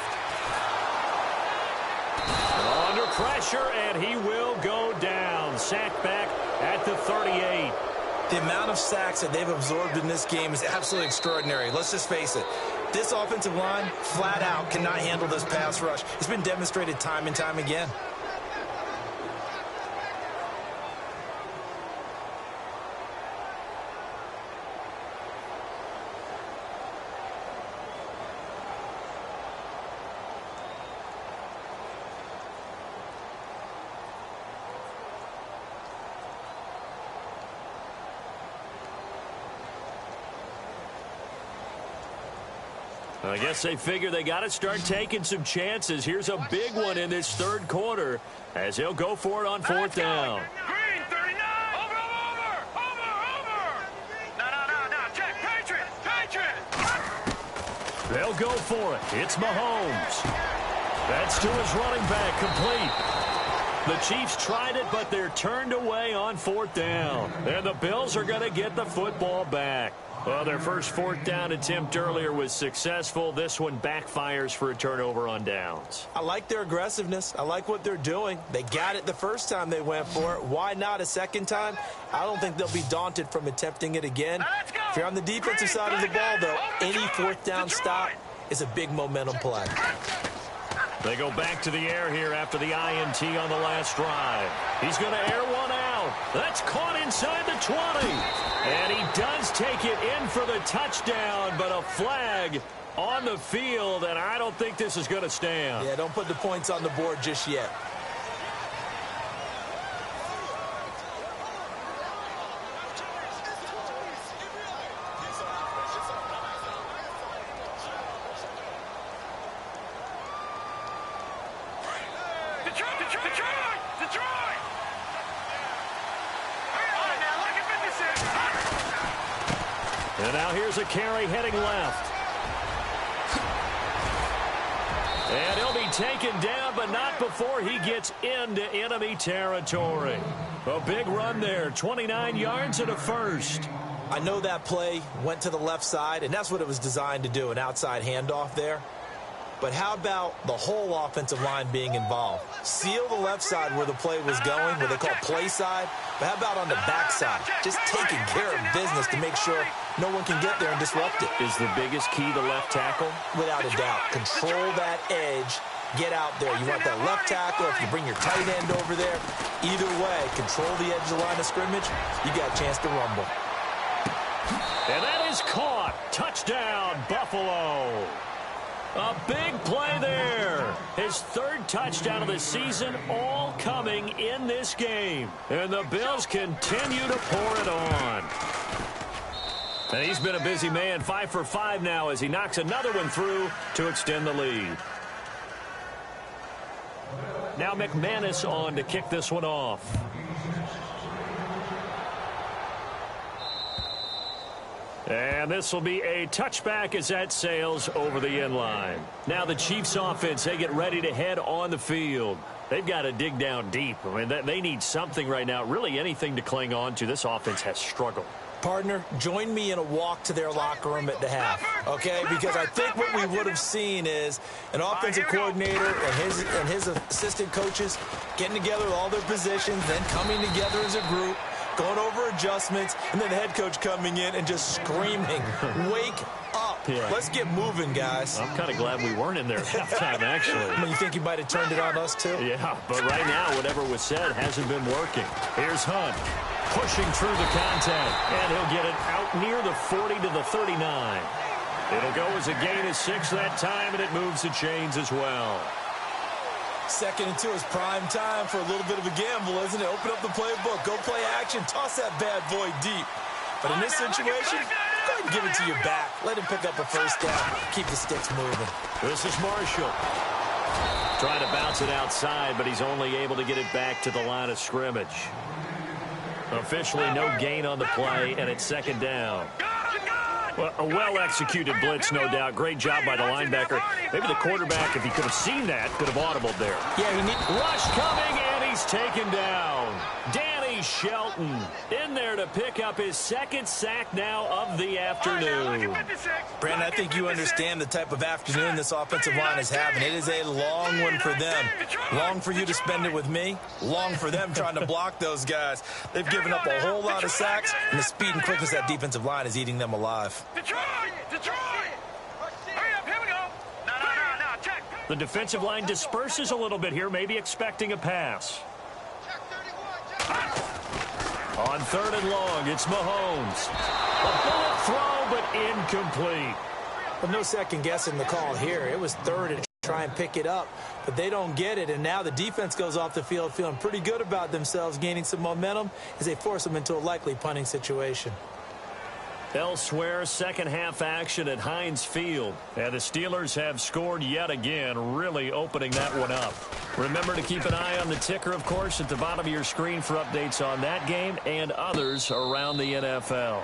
Under pressure, and he will go down. Sacked back at the 38. The amount of sacks that they've absorbed in this game is absolutely extraordinary. Let's just face it. This offensive line, flat out, cannot handle this pass rush. It's been demonstrated time and time again. I guess they figure they got to start taking some chances. Here's a big one in this 3rd quarter as he'll go for it on 4th down. Green, 39! Over! No, check. Patriot! They'll go for it. It's Mahomes. That's to his running back, complete. The Chiefs tried it, but they're turned away on 4th down. And the Bills are going to get the football back. Well, their first 4th down attempt earlier was successful. This one backfires for a turnover on downs. I like their aggressiveness. I like what they're doing. They got it the first time they went for it. Why not a second time? I don't think they'll be daunted from attempting it again. If you're on the defensive side of the ball, though, any 4th down stop is a big momentum play. They go back to the air here after the INT on the last drive. He's going to air one out. That's caught inside the 20. And he does take it in for the touchdown, but a flag on the field, and I don't think this is going to stand. Yeah, don't put the points on the board just yet. Detroit! And now here's a carry heading left. And he'll be taken down, but not before he gets into enemy territory. A big run there, 29 yards and a first. I know that play went to the left side, and that's what it was designed to do, an outside handoff there. But how about the whole offensive line being involved? Seal the left side where the play was going, where they call play side. But how about on the back side? Just taking care of business to make sure no one can get there and disrupt it. Is the biggest key the left tackle? Without a doubt. Control that edge. Get out there. You want that left tackle, if you bring your tight end over there. Either way, control the edge of the line of scrimmage. You got a chance to rumble. And that is caught. Touchdown, Buffalo. A big play there. His 3rd touchdown of the season, all coming in this game. And the Bills continue to pour it on. And he's been a busy man, 5 for 5 now as he knocks another one through to extend the lead. Now McManus on to kick this one off. And this will be a touchback as that sails over the end line. Now the Chiefs offense, they get ready to head on the field. They've got to dig down deep. I mean, they need something right now, really anything to cling on to. This offense has struggled. Partner, join me in a walk to their locker room at the half, okay? Because I think what we would have seen is an offensive coordinator and his assistant coaches getting together with all their positions, then coming together as a group, going over adjustments, and then the head coach coming in and just screaming, wake up. Yeah. Let's get moving, guys. I'm kind of glad we weren't in there at halftime, actually. I mean, you think you might have turned it on us, too? Yeah, but right now, whatever was said hasn't been working. Here's Hunt, pushing through the contact, and he'll get it out near the 40 to the 39. It'll go as a gain of 6 that time, and it moves the chains as well. 2nd and 2 is prime time for a little bit of a gamble, isn't it? Open up the playbook, go play action, toss that bad boy deep. But in this situation, go ahead and give it to your back. Let him pick up a first down. Keep the sticks moving. This is Marshall. Trying to bounce it outside, but he's only able to get it back to the line of scrimmage. Officially no gain on the play, and it's 2nd down. Well, a well-executed blitz, no doubt. Great job by the linebacker. Maybe the quarterback, if he could have seen that, could have audibled there. Yeah, Rush coming, and he's taken down. Danny Shelton in there to pick up his second sack now of the afternoon. Brandon, I think you understand the type of afternoon this offensive line is having. It is a long one for them. Long for you to spend it with me. Long for them trying to block those guys. They've given up a whole lot of sacks, and the speed and quickness of that defensive line is eating them alive. Detroit! Hurry up, here we go. No, check. The defensive line disperses a little bit here, maybe expecting a pass. On 3rd and long, it's Mahomes. A bullet throw, but incomplete. But no second guessing the call here. It was 3rd and try and pick it up, but they don't get it, and now the defense goes off the field feeling pretty good about themselves, gaining some momentum as they force them into a likely punting situation. Elsewhere, second half action at Heinz Field. And the Steelers have scored yet again, really opening that one up. Remember to keep an eye on the ticker, of course, at the bottom of your screen for updates on that game and others around the NFL.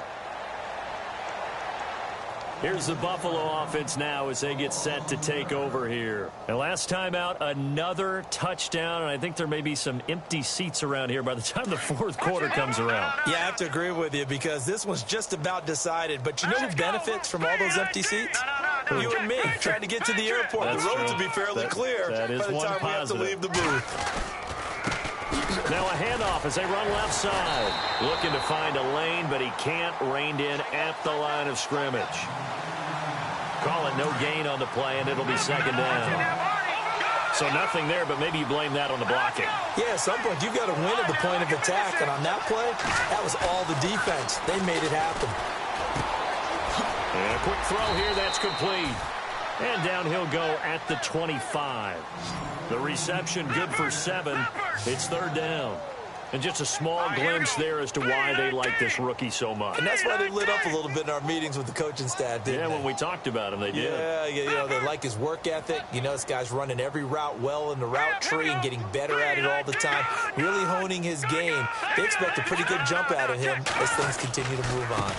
Here's the Buffalo offense now as they get set to take over here. And last time out, another touchdown, and I think there may be some empty seats around here by the time the 4th quarter comes around. Yeah, I have to agree with you because this one's just about decided. But you know who benefits from all those empty seats? You and me, trying to get to the airport. That's the roads true. will be fairly clear that is by the one time positive. we have to leave the booth. Now a handoff as they run left side. Looking to find a lane, but he can't. Reined in at the line of scrimmage. Call it no gain on the play, and it'll be 2nd down. So nothing there, but maybe you blame that on the blocking. Yeah, at some point, you've got to win at the point of attack, and on that play, that was all the defense. They made it happen. And a quick throw here, that's complete. And down he'll go at the 25. The reception good for 7. It's 3rd down. And just a small glimpse there as to why they like this rookie so much. And that's why they lit up a little bit in our meetings with the coaching staff, didn't they? When we talked about him, they did. Yeah, you know, they like his work ethic. You know, this guy's running every route well in the route tree and getting better at it all the time, really honing his game. They expect a pretty good jump out of him as things continue to move on.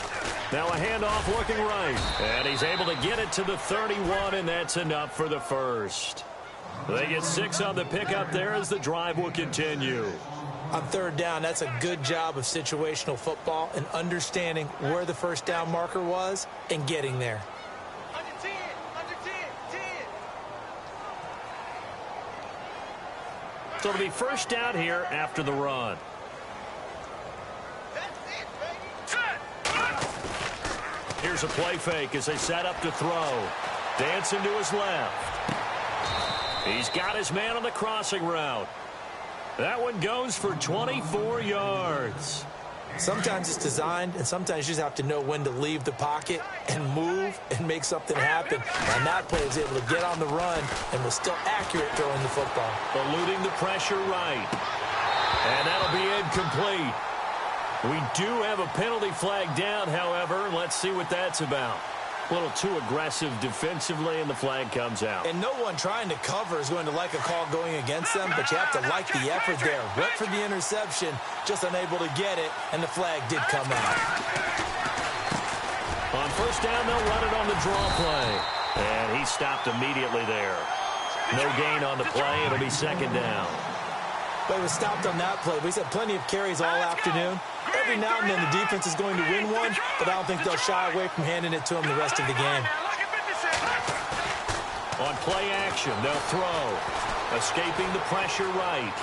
Now a handoff looking right. And he's able to get it to the 31, and that's enough for the first. They get 6 on the pickup there as the drive will continue. On 3rd down, that's a good job of situational football and understanding where the first down marker was and getting there. Under 10. So it'll be first down here after the run. Here's a play fake as they set up to throw. Dancing to his left. He's got his man on the crossing route. That one goes for 24 yards. Sometimes it's designed, and sometimes you just have to know when to leave the pocket and move and make something happen. And that player was able to get on the run and was still accurate throwing the football. Eluding the pressure right. And that'll be incomplete. We do have a penalty flag down, however. Let's see what that's about. A little too aggressive defensively, and the flag comes out. And no one trying to cover is going to like a call going against them, but you have to like the effort there. Went for the interception, just unable to get it, and the flag did come out. On first down, they'll run it on the draw play. And he stopped immediately there. No gain on the play. It'll be 2nd down. But it was stopped on that play. We've had plenty of carries all afternoon. Every now and then the defense is going to win one, but I don't think they'll shy away from handing it to them the rest of the game. On play action, they'll throw. Escaping the pressure right.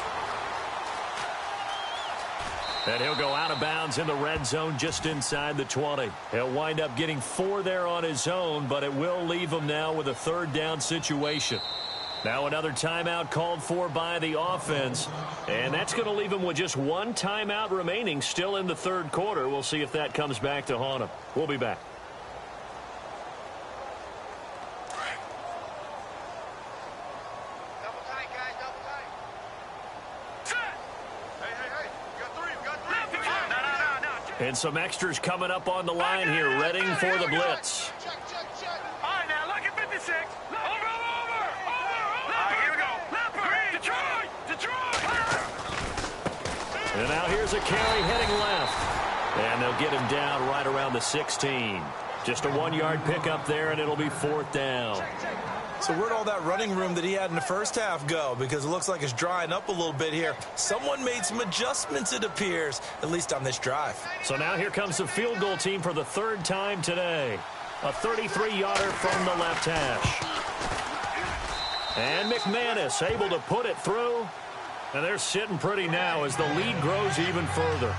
And he'll go out of bounds in the red zone just inside the 20. He'll wind up getting 4 there on his own, but it will leave him now with a 3rd down situation. Now another timeout called for by the offense, and that's going to leave him with just 1 timeout remaining still in the 3rd quarter. We'll see if that comes back to haunt him. We'll be back. Double tight, guys, double tight. Hey, we got 3, No. And some extras coming up on the line here, readying for the blitz. Check. All right, now look at 56. Over. All right, here we go. Detroit. And now here's a carry heading left. And they'll get him down right around the 16. Just a 1-yard pickup there, and it'll be 4th down. So where'd all that running room that he had in the first half go? Because it looks like it's drying up a little bit here. Someone made some adjustments, it appears, at least on this drive. So now here comes the field goal team for the 3rd time today. A 33-yarder from the left hash. And McManus able to put it through. And they're sitting pretty now as the lead grows even further.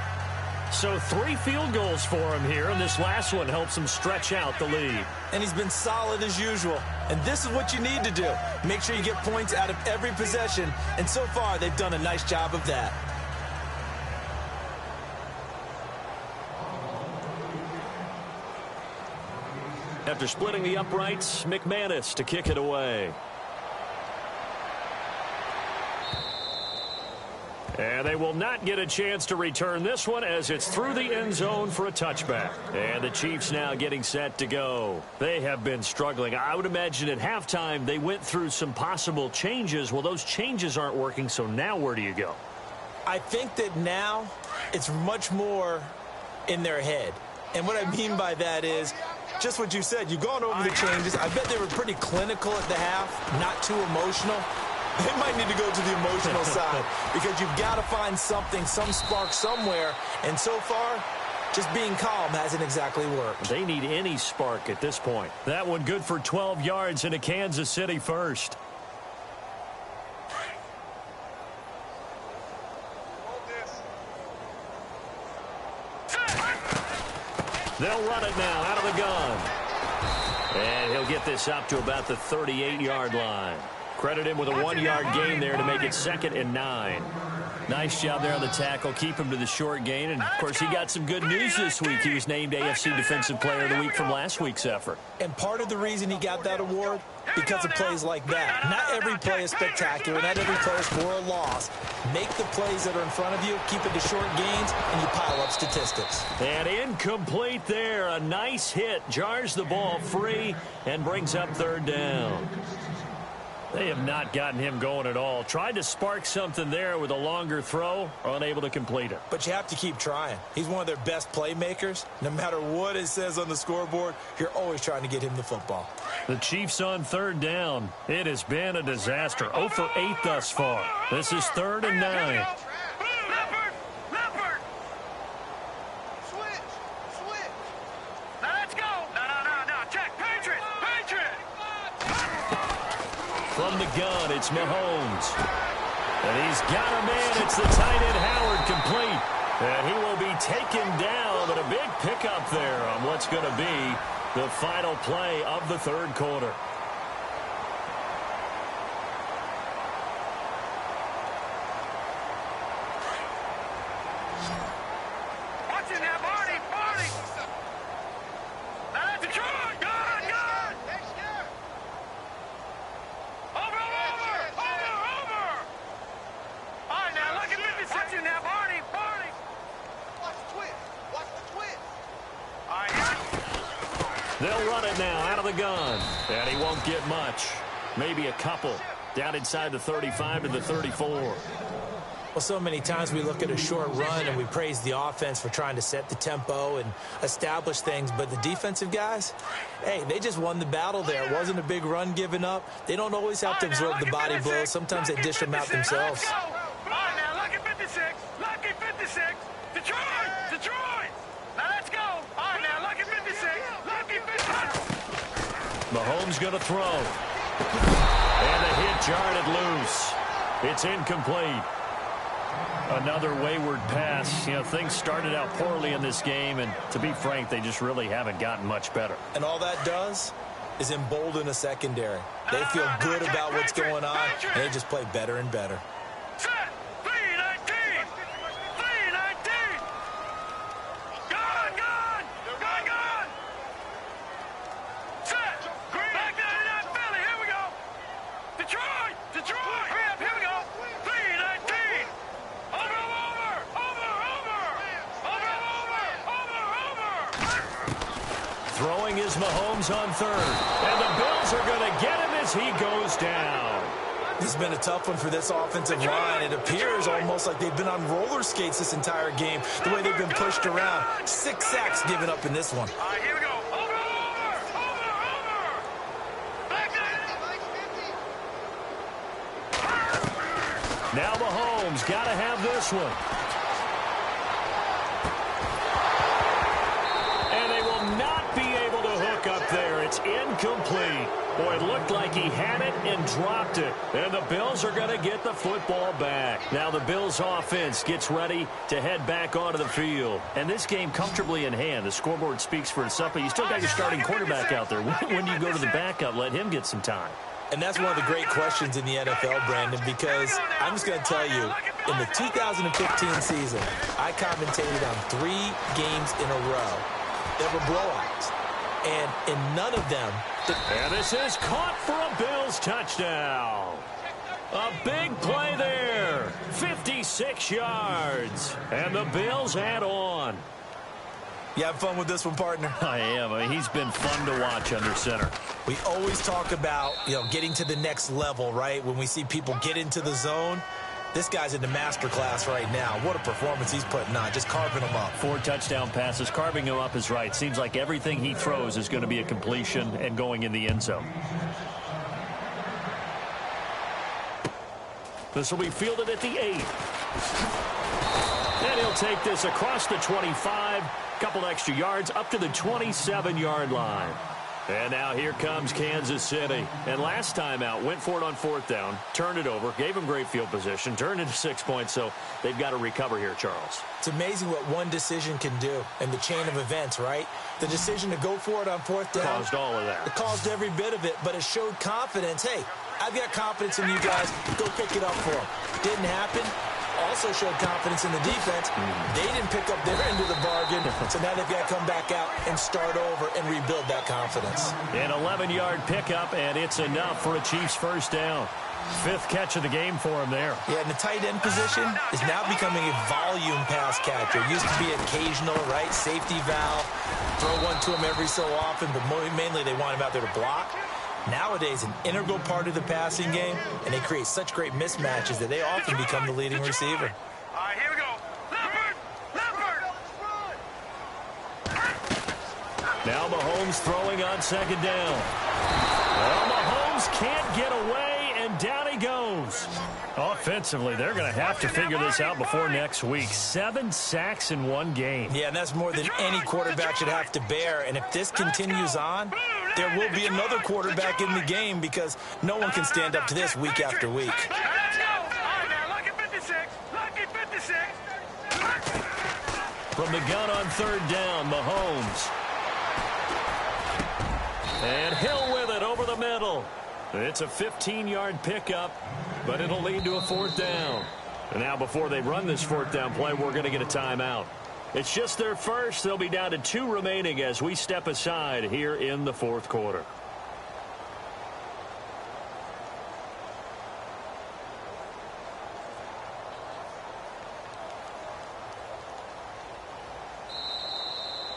So 3 field goals for him here, and this last one helps him stretch out the lead. And he's been solid as usual. And this is what you need to do. Make sure you get points out of every possession. And so far, they've done a nice job of that. After splitting the uprights, McManus to kick it away. And they will not get a chance to return this one as it's through the end zone for a touchback. And the Chiefs now getting set to go. They have been struggling. I would imagine at halftime they went through some possible changes. Well, those changes aren't working, so now where do you go? I think that now it's much more in their head. And what I mean by that is just what you said. You've gone over the changes. I bet they were pretty clinical at the half, not too emotional. They might need to go to the emotional side because you've got to find something, some spark somewhere. And so far, just being calm hasn't exactly worked. They need any spark at this point. That one good for 12 yards into Kansas City first. They'll run it now out of the gun. And he'll get this up to about the 38-yard line. Credit him with a 1-yard gain there to make it 2nd and 9. Nice job there on the tackle. Keep him to the short gain. And, of course, he got some good news this week. He was named AFC Defensive Player of the Week from last week's effort. And part of the reason he got that award, because of plays like that. Not every play is spectacular. Not every play is for a loss. Make the plays that are in front of you, keep it to short gains, and you pile up statistics. And incomplete there. A nice hit. Jars the ball free and brings up 3rd down. They have not gotten him going at all. Tried to spark something there with a longer throw, unable to complete it. But you have to keep trying. He's one of their best playmakers. No matter what it says on the scoreboard, you're always trying to get him the football. The Chiefs on 3rd down. It has been a disaster. 0 for 8 thus far. This is 3rd and 9. From the gun, it's Mahomes. And he's got a man. It's the tight end, Howard, complete. And he will be taken down, but a big pickup there on what's going to be the final play of the 3rd quarter. They'll run it now out of the gun. And he won't get much. Maybe a couple. Down inside the 35 to the 34. Well, so many times we look at a short run and we praise the offense for trying to set the tempo and establish things. But the defensive guys, hey, they just won the battle there. It wasn't a big run given up. They don't always have to absorb the body blows. Sometimes they dish them out themselves. All right, now, lucky 56. Lucky 56. Detroit. Detroit. Now, let's go. All right, now, lucky 56. Lucky 56. Mahomes going to throw. And the hit jarred it loose. It's incomplete. Another wayward pass. You know, things started out poorly in this game, and to be frank, they just really haven't gotten much better. And all that does is embolden a secondary. They feel good about what's going on, and they just play better and better. Set. 319. 319. Gone. Set. Back 99 Philly. Here we go. Detroit. Hurry up. Here we go. 319. Throwing is Mahomes on 3rd. And the Bills are going to get him as he goes down. This has been a tough one for this offensive line. It appears almost like they've been on roller skates this entire game, the way they've been pushed around. 6 sacks given up in this one. All right, here we go. Over. Now Mahomes got to have this one. And they will not be able to hook up there. It's incomplete. Boy, it looked like he had it and dropped it. And the Bills are going to get the football back. Now the Bills offense gets ready to head back onto the field. And this game comfortably in hand. The scoreboard speaks for itself, but you still got your starting quarterback out there. When do you go to the backup? Let him get some time. And that's one of the great questions in the NFL, Brandon, because I'm just going to tell you, in the 2015 season, I commentated on 3 games in a row that were blowouts. And in none of them... And this is caught for a Bills touchdown. A big play there. 56 yards. And the Bills add on. You have fun with this one, partner? I am. He's been fun to watch under center. We always talk about, getting to the next level, right? When we see people get into the zone. This guy's in the master class right now. What a performance he's putting on, just carving them up. 4 touchdown passes. Carving him up is right. Seems like everything he throws is going to be a completion and going in the end zone. This will be fielded at the 8. And he'll take this across the 25. Couple extra yards up to the 27-yard line. And now here comes Kansas City. And last time out, went for it on 4th down, turned it over, gave him great field position, turned into 6 points, so they've got to recover here, Charles. It's amazing what one decision can do in the chain of events, right? The decision to go for it on 4th down. Caused all of that. It caused every bit of it, but it showed confidence. Hey, I've got confidence in you guys. Go pick it up for them. Didn't happen. Also showed confidence in the defense. They didn't pick up their end of the bargain, so now they've got to come back out and start over and rebuild that confidence. An 11-yard pickup, and it's enough for a Chiefs first down. 5th catch of the game for him there. Yeah, and the tight end position is now becoming a volume pass catcher. It used to be occasional, right? Safety valve, throw one to him every so often, but mainly they want him out there to block. Nowadays, an integral part of the passing game, and they create such great mismatches that they often become the leading receiver. All right, here we go. Now Mahomes throwing on 2nd down. Well, Mahomes can't get away, and down he goes. Offensively, they're going to have to figure this out before next week. 7 sacks in 1 game. Yeah, and that's more than any quarterback should have to bear. And if this continues on, there will be another quarterback in the game because no one can stand up to this week after week. Let's go. All right, now, lucky 56. Lucky 56. From the gun on 3rd down, Mahomes. And Hill with it over the middle. It's a 15-yard pickup, but it'll lead to a 4th down. And now before they run this 4th down play, we're going to get a timeout. It's just their first. They'll be down to 2 remaining as we step aside here in the 4th quarter.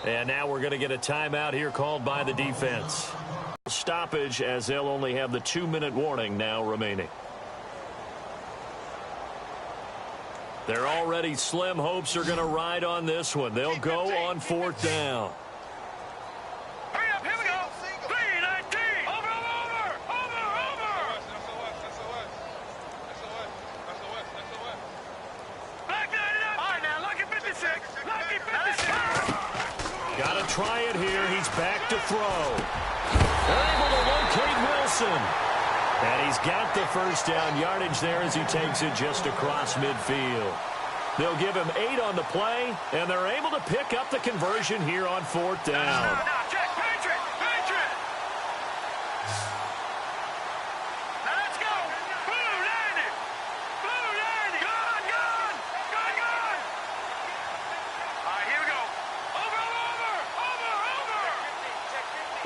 And now we're going to get a timeout here called by the defense. Stoppage as they'll only have the 2-minute warning now remaining. They're already slim hopes are going to ride on this one. They'll go on 4th down. Hurry up, here we go. 3-19. Over. Back that it up. All right, now, lucky 56. Lucky 56. Got to try it here. He's back to throw. They're able to locate Wilson. And he's got the first down yardage there as he takes it just across midfield. They'll give him 8 on the play, and they're able to pick up the conversion here on 4th down. Now, check. Patriot. Now, let's go. Blue landing. Gone. All right, here we go. Over.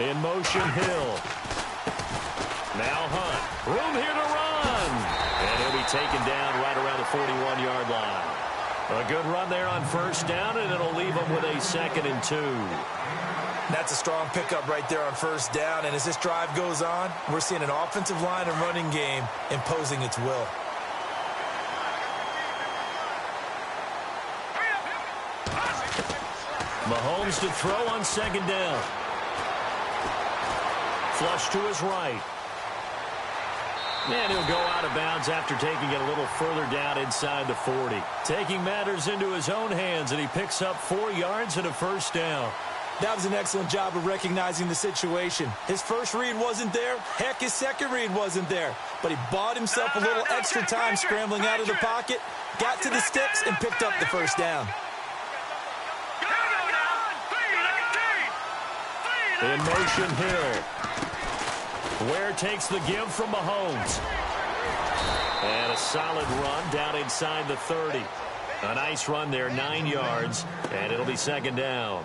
In motion, Hill. Now Hunt. Room here to run. And he'll be taken down right around the 41-yard line. A good run there on 1st down, and it'll leave them with a 2nd and 2. That's a strong pickup right there on 1st down. And as this drive goes on, we're seeing an offensive line and running game imposing its will. Mahomes to throw on 2nd down. Flush to his right. And he'll go out of bounds after taking it a little further down inside the 40. Taking matters into his own hands, and he picks up 4 yards and a first down. That was an excellent job of recognizing the situation. His first read wasn't there. Heck, his second read wasn't there. But he bought himself a little extra time scrambling out of the pocket, got to the sticks, and picked up the first down. In motion, Hill. Ware takes the give from Mahomes. And a solid run down inside the 30. A nice run there, 9 yards, and it'll be second down.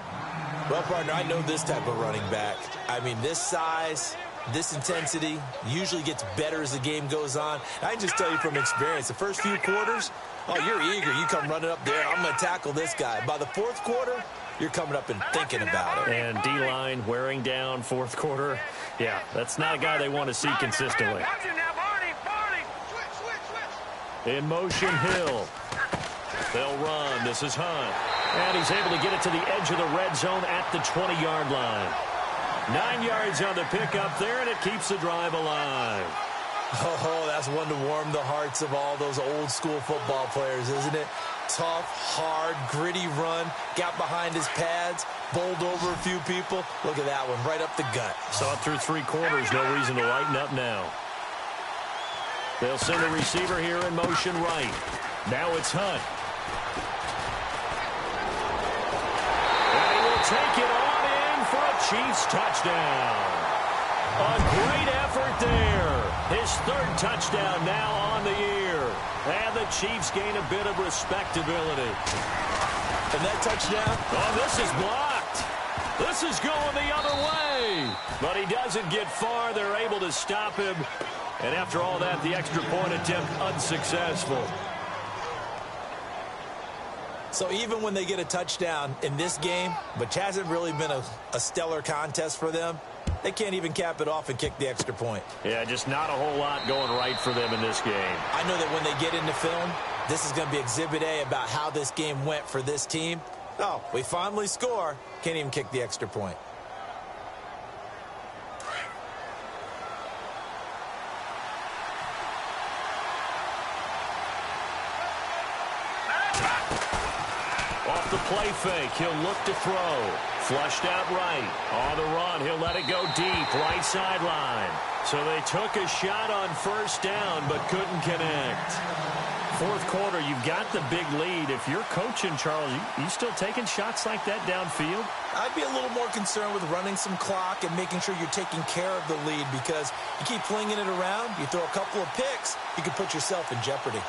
Well, partner, I know this type of running back. I mean, this size, this intensity usually gets better as the game goes on. I can just tell you from experience, the first few quarters, oh, you're eager. You come running up there, I'm going to tackle this guy. By the fourth quarter, you're coming up and thinking about it. And D-line wearing down fourth quarter. Yeah, that's not a guy they want to see consistently. In motion, Hill. They'll run. This is Hunt. And he's able to get it to the edge of the red zone at the 20-yard line. 9 yards on the pickup there, and it keeps the drive alive. Oh, that's one to warm the hearts of all those old-school football players, isn't it? Tough, hard, gritty run. Got behind his pads, bowled over a few people. Look at that one, right up the gut. Saw it through 3 quarters. No reason to lighten up now. They'll send the receiver here in motion right. Now it's Hunt. And he will take it on in for a Chiefs touchdown. A great effort there. His 3rd touchdown now on the year. And the Chiefs gain a bit of respectability. And that touchdown? Oh, this is blocked. This is going the other way. But he doesn't get far. They're able to stop him. And after all that, the extra point attempt unsuccessful. So even when they get a touchdown in this game, which hasn't really been a stellar contest for them, they can't even cap it off and kick the extra point. Yeah, just not a whole lot going right for them in this game. I know that when they get into film, this is going to be Exhibit A about how this game went for this team. Oh, we finally score. Can't even kick the extra point. Off the play fake, he'll look to throw. Flushed out right. On the run, he'll let it go deep, right sideline. So they took a shot on first down, but couldn't connect. Fourth quarter, you've got the big lead. If you're coaching, Charles, you still taking shots like that downfield? I'd be a little more concerned with running some clock and making sure you're taking care of the lead, because you keep flinging it around, you throw a couple of picks, you could put yourself in jeopardy.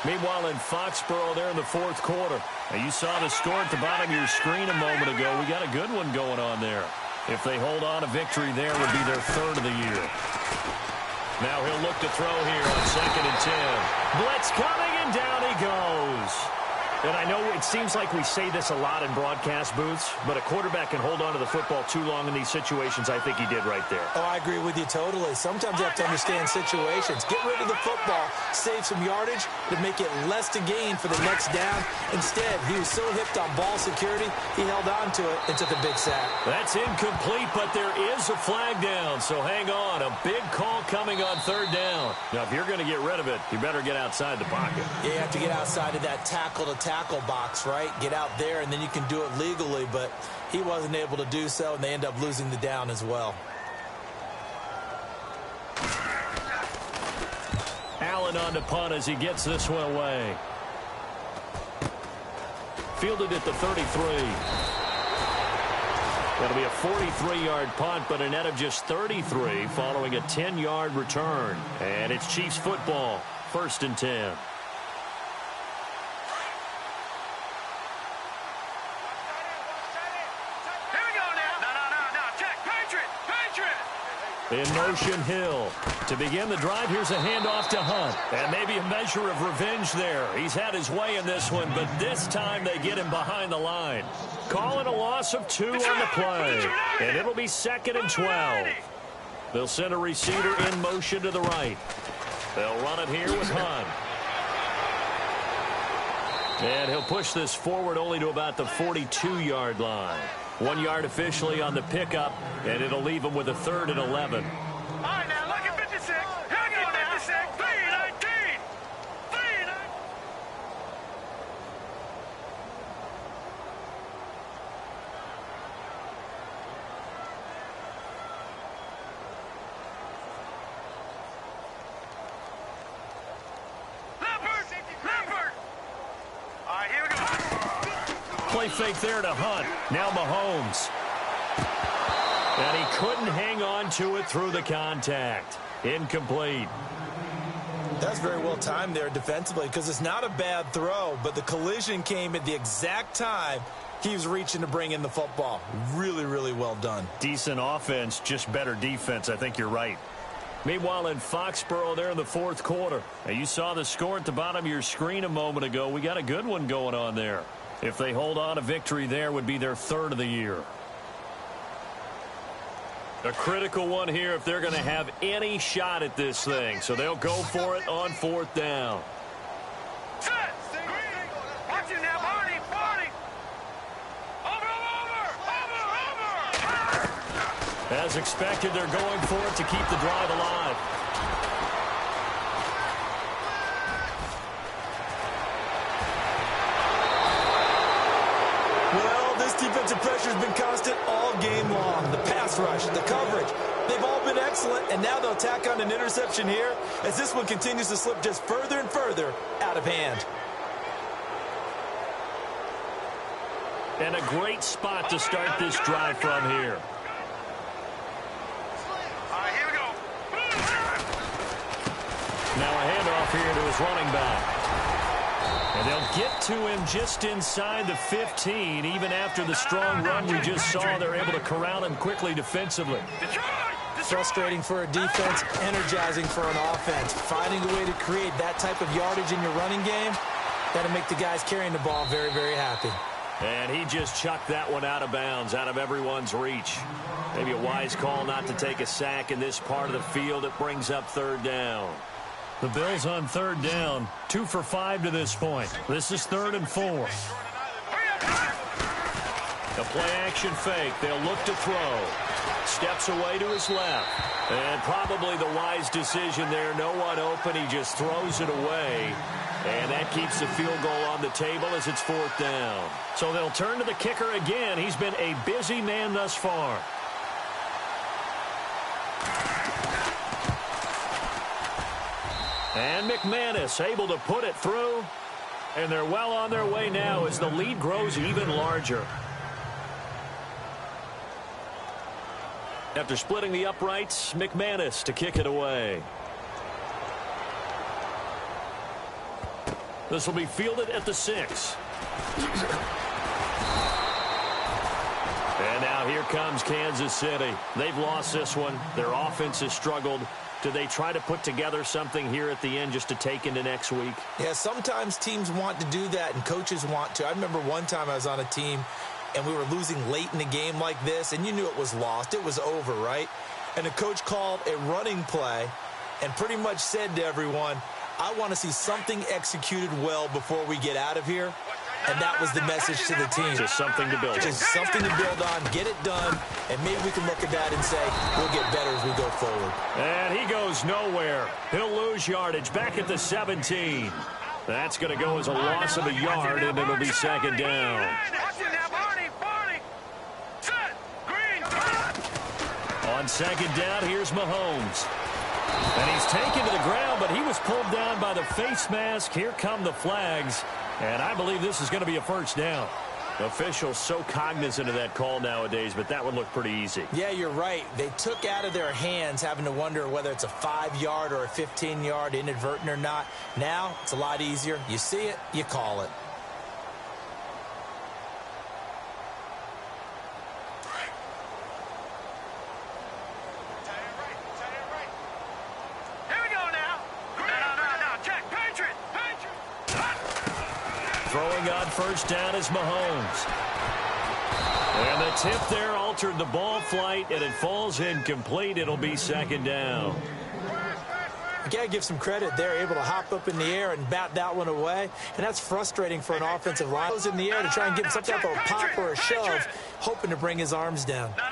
Meanwhile, in Foxborough there in the fourth quarter. Now, you saw the score at the bottom of your screen a moment ago. We got a good one going on there. If they hold on, a victory there would be their 3rd of the year. Now he'll look to throw here on 2nd and 10. Blitz coming, and down he goes. And I know it seems like we say this a lot in broadcast booths, but a quarterback can hold on to the football too long in these situations. I think he did right there. Oh, I agree with you totally. Sometimes you have to understand situations. Get rid of the football, save some yardage to make it less to gain for the next down. Instead, he was so hipped on ball security, he held on to it and took a big sack. That's incomplete, but there is a flag down, so hang on. A big call coming on 3rd down. Now, if you're going to get rid of it, you better get outside the pocket. Yeah, you have to get outside of that tackle-to-tackle box, right? Get out there, and then you can do it legally, but he wasn't able to do so, and they end up losing the down as well. Allen on to punt as he gets this one away. Fielded at the 33. That'll be a 43-yard punt, but a net of just 33 following a 10-yard return. And it's Chiefs football, 1st and 10. In motion, Hill. To begin the drive, here's a handoff to Hunt. And maybe a measure of revenge there. He's had his way in this one, but this time they get him behind the line. Calling a loss of 2 on the play. And it'll be 2nd and 12. They'll send a receiver in motion to the right. They'll run it here with Hunt. And he'll push this forward only to about the 42-yard line. 1 yard officially on the pickup, and it'll leave him with a 3rd and 11. All right, now look at 56. Here we go now. play fake there to Hunt. Now Mahomes. And he couldn't hang on to it through the contact. Incomplete. That's very well timed there defensively because it's not a bad throw, but the collision came at the exact time he was reaching to bring in the football. Really, really well done. Decent offense, just better defense. I think you're right. Meanwhile, in Foxborough there in the fourth quarter. Now, you saw the score at the bottom of your screen a moment ago. We got a good one going on there. If they hold on, a victory there would be their third of the year. A critical one here if they're going to have any shot at this thing. So they'll go for it on fourth down. Set. Watch it now, Barney. Barney. Over. As expected, they're going for it to keep the drive alive. Well, this defensive pressure has been constant all game long. The pass rush, the coverage, they've all been excellent, and now they'll tack on an interception here as this one continues to slip just further and further out of hand. And a great spot to start this drive from here. All right, here we go. Now a handoff here to his running back. And they'll get to him just inside the 15. Even after the strong run we just saw, they're able to corral him quickly defensively. Frustrating for a defense, energizing for an offense. Finding a way to create that type of yardage in your running game, that'll make the guys carrying the ball very, very happy. And he just chucked that one out of bounds, out of everyone's reach. Maybe a wise call not to take a sack in this part of the field. It brings up third down. The Bills on third down, 2 for 5 to this point. This is 3rd and 4. A play-action fake. They'll look to throw. Steps away to his left. And probably the wise decision there. No one open. He just throws it away. And that keeps the field goal on the table as it's 4th down. So they'll turn to the kicker again. He's been a busy man thus far. And McManus able to put it through. And they're well on their way now as the lead grows even larger. After splitting the uprights, McManus to kick it away. This will be fielded at the 6. And now here comes Kansas City. They've lost this one. Their offense has struggled. Do they try to put together something here at the end just to take into next week? Yeah, sometimes teams want to do that and coaches want to. I remember one time I was on a team and we were losing late in the game like this, and you knew it was lost. It was over, right? And the coach called a running play and pretty much said to everyone, I want to see something executed well before we get out of here. And that was the message to the team. Just something to build on. Just something to build on, get it done, and maybe we can look at that and say we'll get better as we go forward. And he goes nowhere. He'll lose yardage back at the 17. That's going to go as a loss of a yard, and it'll be 2nd down. On 2nd down, here's Mahomes. And he's taken to the ground, but he was pulled down by the face mask. Here come the flags. And I believe this is going to be a 1st down. Officials so cognizant of that call nowadays, but that would look pretty easy. Yeah, you're right. They took out of their hands having to wonder whether it's a 5-yard or a 15-yard, inadvertent or not. Now, it's a lot easier. You see it, you call it. Throwing on 1st down is Mahomes. And the tip there altered the ball flight, and it falls incomplete. It'll be 2nd down. You got to give some credit. They're able to hop up in the air and bat that one away. And that's frustrating for an offensive line. Goes in the air to try and get some type of a pop or a shove, hoping to bring his arms down. No.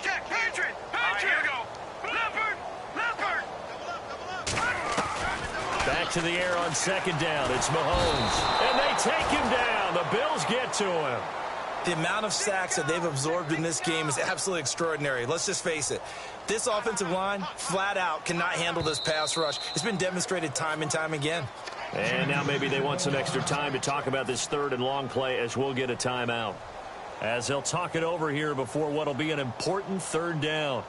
Check. Patriot. Here we go. Leopard. Back to the air on 2nd down. It's Mahomes. And they take him down. The Bills get to him. The amount of sacks that they've absorbed in this game is absolutely extraordinary. Let's just face it. This offensive line, flat out, cannot handle this pass rush. It's been demonstrated time and time again. And now maybe they want some extra time to talk about this third and long play as we'll get a timeout. As they'll talk it over here before what will be an important third down.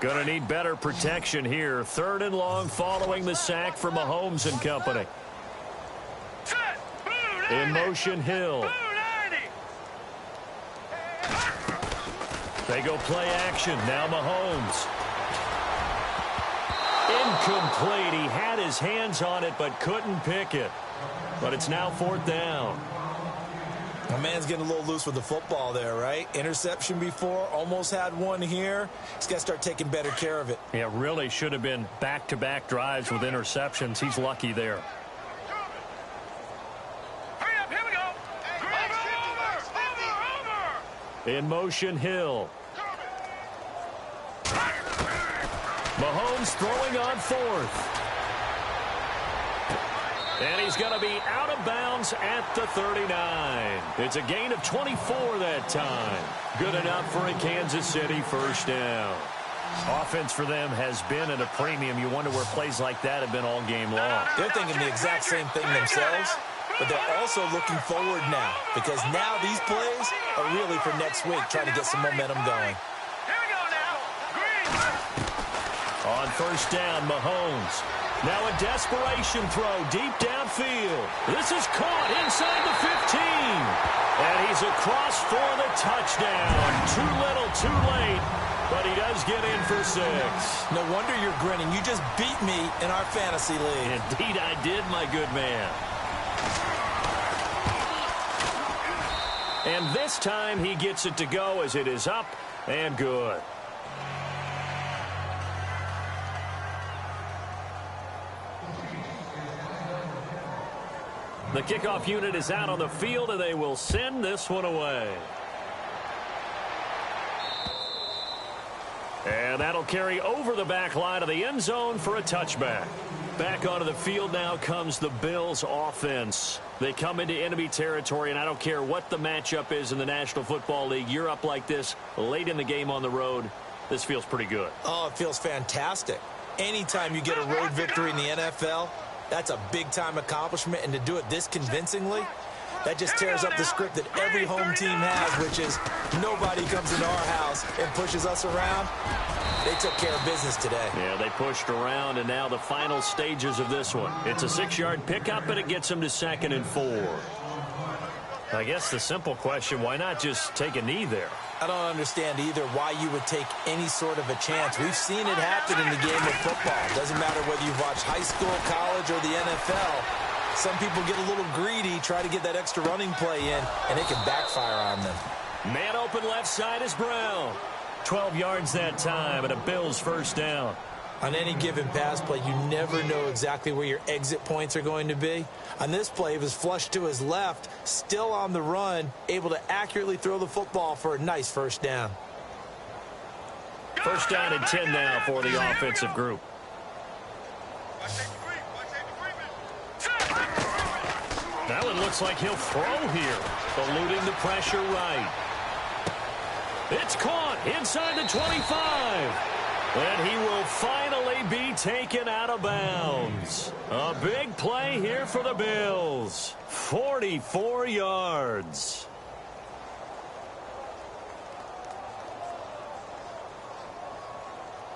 Going to need better protection here. Third and long following the sack from Mahomes and company. In motion, Hill. They go play action. Now Mahomes. Incomplete. He had his hands on it but couldn't pick it. But it's now fourth down. My man's getting a little loose with the football there, right? Interception before, almost had one here. He's got to start taking better care of it. Yeah, really should have been back-to-back drives with interceptions. He's lucky there. Hurry up, here we go. Over. In motion, Hill. Mahomes throwing on fourth. And he's going to be out of bounds at the 39. It's a gain of 24 that time. Good enough for a Kansas City first down. Offense for them has been at a premium. You wonder where plays like that have been all game long. They're thinking the exact same thing themselves, but they're also looking forward now because now these plays are really for next week, trying to get some momentum going. Here we go now. Green. On first down, Mahomes. Now a desperation throw deep downfield. This is caught inside the 15. And he's across for the touchdown. Too little, too late. But he does get in for 6. No wonder you're grinning. You just beat me in our fantasy league. Indeed I did, my good man. And this time he gets it to go as it is up and good. The kickoff unit is out on the field, and they will send this one away. And that'll carry over the back line of the end zone for a touchback. Back onto the field now comes the Bills offense. They come into enemy territory, and I don't care what the matchup is in the National Football League. You're up like this late in the game on the road. This feels pretty good. Oh, it feels fantastic. Anytime you get a road victory in the NFL, that's a big-time accomplishment, and to do it this convincingly, that just tears up the script that every home team has, which is nobody comes into our house and pushes us around. They took care of business today. Yeah, they pushed around, and now the final stages of this one. It's a 6-yard pickup, and it gets them to 2nd and 4. I guess the simple question, why not just take a knee there? I don't understand either why you would take any sort of a chance. We've seen it happen in the game of football. It doesn't matter whether you've watched high school, college, or the NFL. Some people get a little greedy, try to get that extra running play in, and it can backfire on them. Man open left side is Brown. 12 yards that time, and a Bills first down. On any given pass play, you never know exactly where your exit points are going to be. On this play, it was flushed to his left, still on the run, able to accurately throw the football for a nice first down. First down and 10 now for the offensive group. That one looks like he'll throw here, eluding the pressure right. It's caught inside the 25. And he will finally be taken out of bounds. A big play here for the Bills. 44 yards.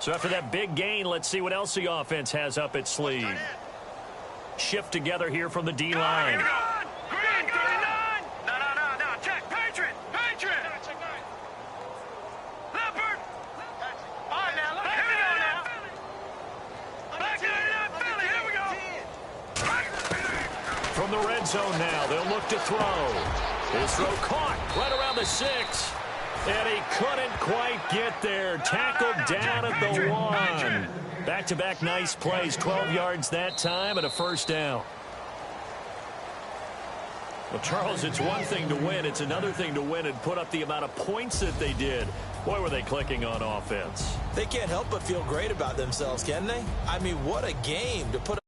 So after that big gain, let's see what else the offense has up its sleeve. Shift together here from the D-line. From the red zone now, they'll look to throw. His throw caught right around the 6. And he couldn't quite get there. Tackled down at the 1. Back-to-back nice plays. 12 yards that time and a first down. Well, Charles, it's one thing to win. It's another thing to win and put up the amount of points that they did. Boy, were they clicking on offense. They can't help but feel great about themselves, can they? I mean, what a game to put